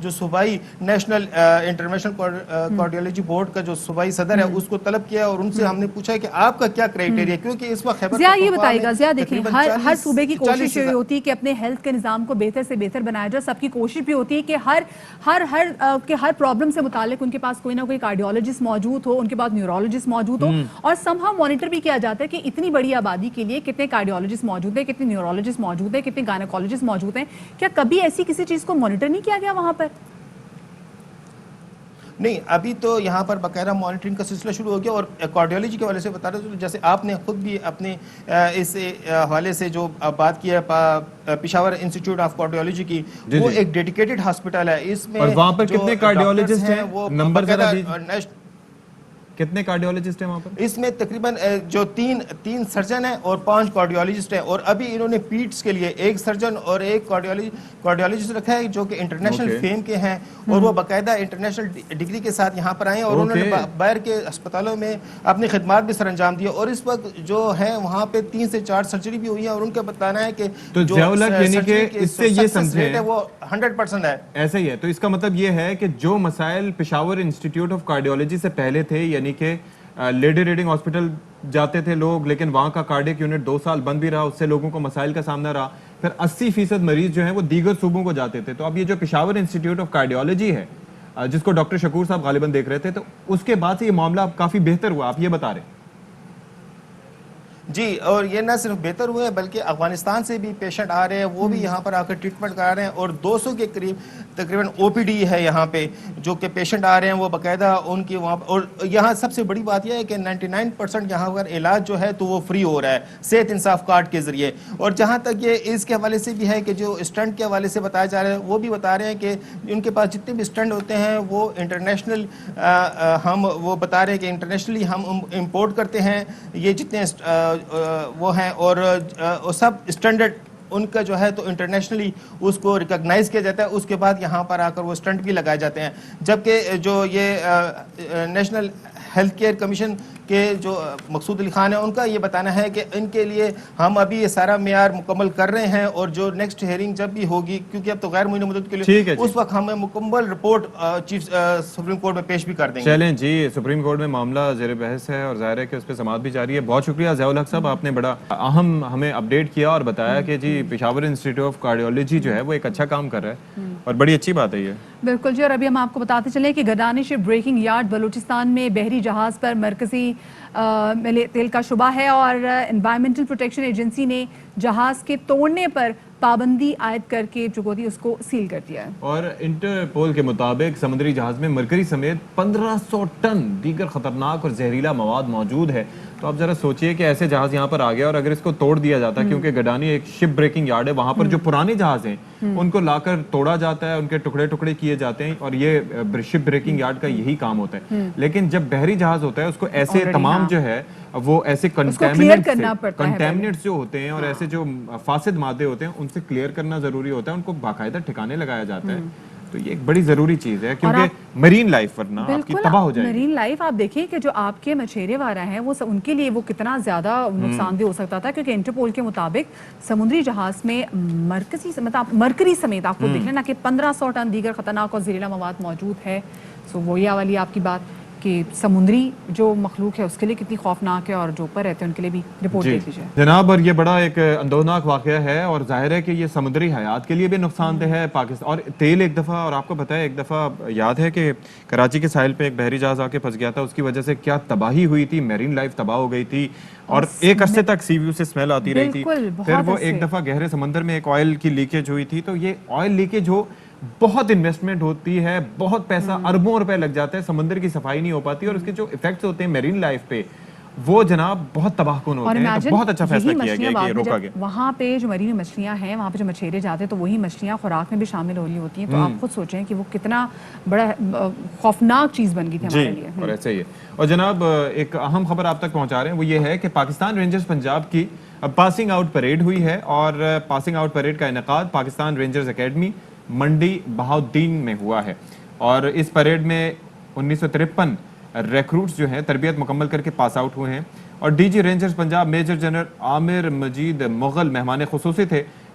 جو صوبائی نیشنل انٹرنیشنل کارڈیالوجی بورڈ کا جو صوبائی صدر ہے اس کو طلب کیا اور ان سے ہم نے پوچھا ہے کہ آپ کا کیا کرائٹیریا, کیونکہ اس وقت خیبر ضیاء یہ بتائے گا, ضیاء دیکھیں ہر صوبے کی کوشش یہ ہوتی ہے کہ اپنے ہیلتھ کے نظام کو بہتر سے بہتر بنایا جائے. سب کی کوشش بھی ہوتی ہے کہ ہر پرابلم سے متعلق ان کے پاس کوئی نہ کوئی کارڈیولوجسٹ موجود ہو, ان کے پاس نیورولوجسٹ موجود ہو, اور سم ہاؤ مانیٹر بھی کیا جاتا ہے کہ اتنی بڑی آبادی کے لیے کتنے کارڈیولوجسٹ موجود ہیں, کتنے نیورولوجسٹ موجود ہیں, کتنے گائنیکولوجسٹ موجود ہیں. کیا کبھی ایسی کسی چیز کو مانیٹر نہیں کیا گیا وہاں پر؟ نہیں, ابھی تو یہاں پر باقاعدہ مانیٹرنگ کا سلسلہ شروع ہو گیا. اور کارڈیولوجی کے حوالے سے بتا رہے, جیسے آپ نے خود بھی اپنے اس حوالے سے جو بات کی ہے پشاور انسٹیٹیوٹ آف کارڈیولوجی کی, وہ ایک ڈیڈیکیٹڈ ہاسپٹل ہے. اس میں وہاں پر کتنے کارڈیولوجسٹ ہیں, نمبر ذرا کتنے کارڈیولوجسٹ ہیں وہاں پر؟ اس میں تقریباً جو تین سرجن ہیں اور 5 کارڈیولوجسٹ ہیں, اور ابھی انہوں نے پیٹس کے لیے ایک سرجن اور ایک کارڈیولوجسٹ رکھا ہے جو کہ انٹرنیشنل فیم کے ہیں, اور وہ باقاعدہ انٹرنیشنل ڈگری کے ساتھ یہاں پر آئے ہیں, اور انہوں نے باہر کے اسپتالوں میں اپنی خدمات بھی سر انجام دی. اور اس وقت جو ہے وہاں پہ 3 سے 4 سرجری بھی ہوئی ہیں, اور ان کا بتانا ہے کہ جو سکسیس ریٹ ہے وہ 100% ہے. ایسا ہی ہے, تو اس کا مطلب یہ ہے کہ جو مسائل پشاور انسٹیٹیوٹ آف کارڈیولوجی سے پہلے تھے, یعنی کہ لیڈی ریڈنگ ہاسپٹل جاتے تھے لوگ لیکن وہاں کا کارڈیک یونٹ 2 سال بند بھی رہا, اس سے لوگوں کو مسائل کا سامنا رہا, پھر 80% مریض جو ہیں وہ دیگر صوبوں کو جاتے تھے. تو اب یہ جو پشاور انسٹیٹیوٹ آف کارڈیولوجی ہے جس کو ڈاکٹر شکور صاحب غالباً دیکھ رہے تھے, تو اس کے بعد سے یہ معاملہ اب کافی بہتر ہوا, آپ یہ بتا رہے ہیں؟ جی, اور یہ نہ صرف بہتر ہوئے بلکہ افغانستان سے بھی پیشنٹ آ رہے ہیں, وہ بھی یہاں پر آ کر ٹریٹمنٹ کرا رہے ہیں, اور 200 کے قریب تقریباً او پی ڈی ہے یہاں پہ جو کہ پیشنٹ آ رہے ہیں وہ باقاعدہ ان کی وہاں. اور یہاں سب سے بڑی بات یہ ہے کہ 99% یہاں پر علاج جو ہے تو وہ فری ہو رہا ہے صحت انصاف کارڈ کے ذریعے. اور جہاں تک یہ اس کے حوالے سے بھی ہے کہ جو اسٹنٹ کے حوالے سے بتایا جا رہا ہے, وہ بھی بتا رہے ہیں کہ ان کے پاس جتنے بھی اسٹنٹ ہوتے ہیں وہ انٹرنیشنل, ہم وہ بتا رہے ہیں کہ انٹرنیشنلی ہم امپورٹ کرتے ہیں یہ جتنے وہ ہیں, اور سب اسٹینڈرڈ ان کا جو ہے تو انٹرنیشنلی اس کو ریکگنائز کیا جاتا ہے. اس کے بعد یہاں پر آ کر وہ اسٹنٹ بھی لگائے جاتے ہیں. جبکہ جو یہ نیشنل ہیلتھ کیئر کمیشن کے جو مقصود علی خان ہیں, ان کا یہ بتانا ہے کہ ان کے لیے ہم ابھی یہ سارا معیار مکمل کر رہے ہیں, اور جو نیکسٹ ہیئرنگ جب بھی ہوگی, کیونکہ اب تو غیر معینہ مدت کے لیے, اس وقت ہمیں مکمل رپورٹ چیف سپریم کورٹ میں پیش بھی کر دیں گے. چلیں جی, سپریم کورٹ میں معاملہ زیر بحث ہے اور ظاہر ہے کہ اس پہ سماعت بھی جاری ہے. بہت شکریہ ضیاء الحق صاحب, آپ نے بڑا اہم ہمیں اپڈیٹ کیا اور بتایا کہ جی پشاور انسٹیٹیوٹ آف کارڈیولوجی جو ہے وہ ایک اچھا کام کر رہا ہے, اور بڑی اچھی بات ہے یہ. بالکل جی, اور ابھی ہم آپ کو بتاتے چلیں کہ گردانش بریکنگ یارڈ بلوچستان میں بحری جہاز پر مرکزی تیل کا شبہ ہے, اور انوائرمنٹل پروٹیکشن ایجنسی نے جہاز کے توڑنے پر پابندی عائد کر کے جو تھی اس کو سیل کر دیا ہے. اور انٹرپول کے مطابق سمندری جہاز میں مرکری سمیت 1500 ٹن دیگر خطرناک اور زہریلا مواد موجود ہے. تو آپ ذرا سوچئے کہ ایسے جہاز یہاں پر آ گیا, اور اگر اس کو توڑ دیا جاتا ہے, کیونکہ گڈانی ایک شپ بریکنگ یارڈ ہے, وہاں پر جو پرانے جہاز ہیں ان کو لا کر توڑا جاتا ہے, ان کے ٹکڑے ٹکڑے کیے جاتے ہیں, اور یہ شپ بریکنگ یارڈ کا یہی کام ہوتا ہے. لیکن جب بحری جہاز ہوتا ہے اس کو ایسے تمام جو ہے وہ ایسے کنٹامنیٹس جو ہوتے ہیں اور ایسے جو فاسد مادے ہوتے ہیں ان سے کلیئر کرنا ضروری ہوتا ہے, ان کو باقاعدہ ٹھکانے لگایا جاتا ہے. تو یہ ایک بڑی ضروری چیز ہے, کیونکہ مرین لائف ورنہ آپ کی تباہ ہو جائے گی. مرین لائف آپ دیکھیں کہ جو آپ کے مچھیرے وغیرہ ہیں وہ ان کے لیے وہ کتنا زیادہ نقصان دہ ہو سکتا تھا, کیونکہ انٹرپول کے مطابق سمندری جہاز میں مرکری سمیت آپ کو دیکھ لینا کہ 1500 ٹن دیگر خطرناک اور زہریلا مواد موجود ہے. سو وہی والی آپ کی بات کہ سمندری جو مخلوق ہے اس کے لیے کتنی خوفناک ہے, اور جو اوپر رہتے ہیں ان کے لیے بھی رپورٹ دیکھ لیجیے جناب. اور یہ بڑا ایک اندوہناک واقعہ ہے, اور ظاہر ہے کہ یہ سمندری حیات کے لیے بھی نقصان دہ ہے پاکستان. اور تیل ایک دفعہ, اور آپ کو پتہ ہے ایک دفعہ یاد ہے کہ کراچی کے ساحل پہ ایک بحری جہاز آ کے پھنس گیا تھا, اس کی وجہ سے کیا تباہی ہوئی تھی, میرین لائف تباہ ہو گئی تھی, اور ایک عرصے تک سی ویو سے اسمیل آتی رہی تھی. پھر وہ ایک دفعہ گہرے سمندر میں ایک آئل کی لیکیج ہوئی تھی. تو یہ آئل لیکیج ہو, بہت انویسٹمنٹ ہوتی ہے, بہت پیسہ اربوں روپے لگ جاتا ہے, سمندر کی صفائی نہیں ہو پاتی, اور اس کے جو ایفیکٹس ہوتے ہیں میرین لائف پہ وہ جناب بہت تباہ کن ہوتے ہیں. تو بہت اچھا فیصلہ کیا گیا کہ یہ روکا گیا. وہاں پہ جو مرین مچھلیاں ہیں, وہاں پہ جو مچھیرے جاتے ہیں, تو وہی مچھلیاں خوراک میں بھی شامل ہو رہی ہوتی ہیں. تو آپ خود سوچیں کہ وہ کتنا بڑا خوفناک چیز بن گئی تھی ہمارے لیے. اور ایسا ہی ہے. اور جناب ایک اہم خبر آپ تک پہنچا رہے ہیں, وہ یہ ہے کہ پاکستان رینجرز پنجاب کی پاسنگ آؤٹ پریڈ ہوئی ہے, اور پاسنگ آؤٹ پریڈ کا انعقاد پاکستان رینجرز اکیڈمی منڈی بہاؤالدین میں ہوا ہے. اور اس پریڈ میں 1953 ریکروٹس جو ہیں تربیت مکمل کر کے پاس آؤٹ ہوئے ہیں, اور D G Rangers Punjab major general Aamir Majeed Mughal مہمان خصوصی تھے.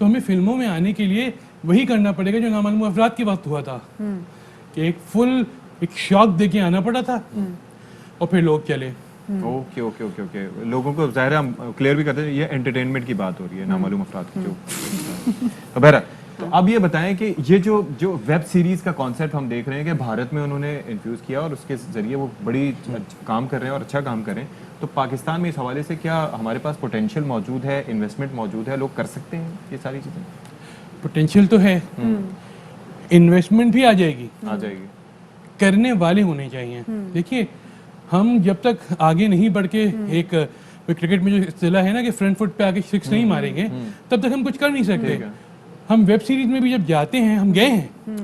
تو ہمیں فلموں میں آنے کے لیے وہی کرنا پڑے گا جو نامعلوم افراد کے وقت ہوا تھا کہ ایک شاک دے کے آنا پڑا تھا اور پھر لوگ چلے. اوکے اوکے اوکے اوکے, لوگوں کو ظاہر ہے ہم کلیئر بھی کرتے ہیں یہ انٹرٹینمنٹ کی بات ہو رہی ہے, نامعلوم افراد کی جو بہرحال. تو اب یہ بتائیں کہ یہ جو ویب سیریز کا کانسیپٹ ہم دیکھ رہے ہیں کہ بھارت میں انہوں نے انفیوز کیا اور اس کے ذریعے وہ بڑی کام کر رہے ہیں اور اچھا کام کر رہے ہیں, تو پاکستان میں اس حوالے سے کیا ہمارے پاس پوٹینشیل موجود ہے, انویسٹمنٹ موجود ہے, لوگ کر سکتے ہیں یہ ساری چیزیں؟ پوٹینشیل تو ہے, انویسٹمنٹ بھی آ جائے گی, کرنے والے ہونے چاہیے. دیکھیے ہم جب تک آگے نہیں بڑھ کے ایک کرکٹ میں جو اصطلاح ہے نا کہ فرنٹ فٹ پہ آگے سکس نہیں ماریں گے تب تک ہم کچھ کر نہیں سکتے. ہم ویب سیریز میں بھی جب جاتے ہیں, ہم گئے ہیں,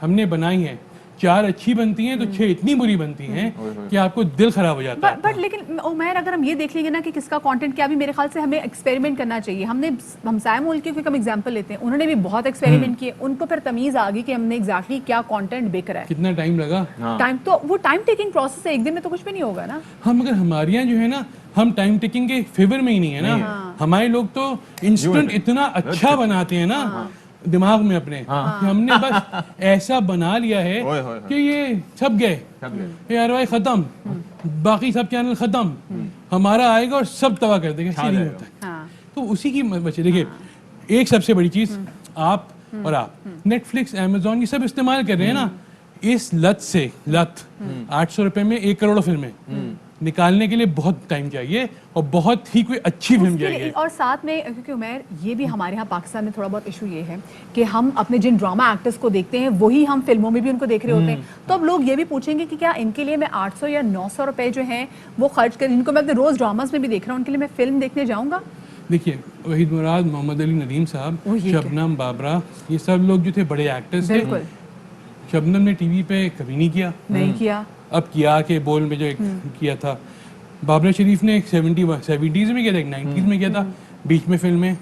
ہم نے بنائی ہیں, 4 اچھی بنتی ہیں تو 6 اتنی بری بنتی ہیں کہ آپ کو دل خراب ہو جاتا ہے. بٹ لیکن عمیر اگر ہم یہ دیکھ لیں گے نا کہ کس کا کانٹینٹ کیا, بھی میرے خیال سے ہمیں ایکسپیریمنٹ کرنا چاہیے. ہم نے ہمسایہ ملک کی ہم ایگزامپل لیتے ہیں, انہوں نے بھی بہت ایکسپیریمنٹ کیے, ان کو پھر تمیز آ گئی کہ ہم نے ایگزیکٹلی کیا کانٹینٹ بک رہا ہے. کتنا ٹائم لگا؟ ٹائم تو وہ ٹائم ٹیکنگ پروسیس ہے, ایک دن میں تو کچھ بھی نہیں ہوگا نا. ہم اگر ہمارے یہاں جو ہے نا ہم ٹائم ٹیکنگ کے فیور میں ہی نہیں ہے نا, ہمارے لوگ تو انسٹنٹ اتنا اچھا بناتے ہیں نا دماغ میں اپنے, ہم نے بس ایسا بنا لیا ہے کہ یہ سب گئے یار بھائی ختم, باقی سب چینل ختم, ہمارا آئے گا اور سب تباہ کر دے گا. ایسے نہیں ہوتا ہے. تو اسی کی بچے دیکھیے ایک سب سے بڑی چیز آپ اور آپ نیٹ فلکس, امیزون, یہ سب استعمال کر رہے ہیں نا, اس لت سے 800 روپے میں 1 کروڑ فلمیں نکالنے کے لیے بہت ٹائم چاہیے اور بہت ہی کوئی اچھی فلم چاہیے. اور ساتھ میں کیونکہ عمیر یہ بھی ہمارے ہاں پاکستان میں تھوڑا بہت ایشو یہ ہے کہ ہم اپنے جن ڈرامہ ایکٹرز کو دیکھتے ہیں وہی ہم فلموں میں بھی ان کو دیکھ رہے ہوتے ہیں. تو اب لوگ یہ بھی پوچھیں گے کہ کیا ان کے لیے میں 800 یا 900 روپے جو ہیں وہ خرچ کر, جن کو میں اپنے روز ڈراماز میں بھی دیکھ رہا ہوں, ان کے لیے میں فلم دیکھنے جاؤں گا؟ دیکھیے وحید مراد, محمد علی ندیم صاحب, شبنم بابرا, یہ سب لوگ جو تھے بڑے ایکٹرز تھے. شبنم نے ٹی وی پہ کبھی نہیں کیا, اب کیا کہ بول میں جو کیا تھا. بابرا شریف نے 70s میں کیا تھا, 90s میں کیا تھا, بیچ میں فلمیں.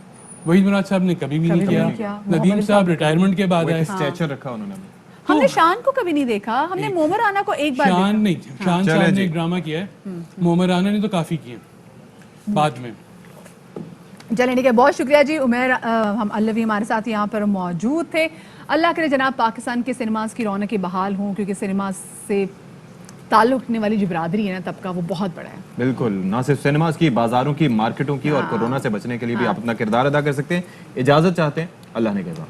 وحید مراد صاحب نے کبھی بھی نہیں کیا. ندیم صاحب ریٹائرمنٹ کے بعد آئے. اسٹیچر رکھا انہوں نے. ہم نے شان کو کبھی نہیں دیکھا, ہم نے مومر رانا کو ایک بار. شان نہیں, شان صاحب نے ایک ڈرامہ کیا ہے, مومر رانا نے تو کافی کیے بعد میں. چلیں ٹھیک ہے, بہت شکریہ جی عمیر ہم الوی ہمارے ساتھ یہاں پر موجود تھے. اللہ کرے جناب پاکستان کے سنیماز کی رونقیں بحال ہوں, کیونکہ سنیماز سے تعلق رکھنے والی جو برادری ہے نا طبقہ وہ بہت بڑا ہے. بالکل, نہ صرف سنیماز کی, بازاروں کی, مارکیٹوں کی, اور کورونا سے بچنے کے لیے بھی آپ اپنا کردار ادا کر سکتے ہیں. اجازت چاہتے ہیں, اللہ نے کہا.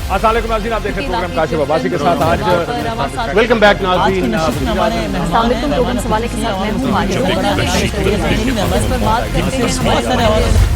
السلام علیکم ناظرین, آپ دیکھ رہے ہیں پروگرام کاشف عباسی کے ساتھ. آج ویلکم بیک ناظرین. السلام علیکم. لوگوں سوالے کے ساتھ میں ہوں.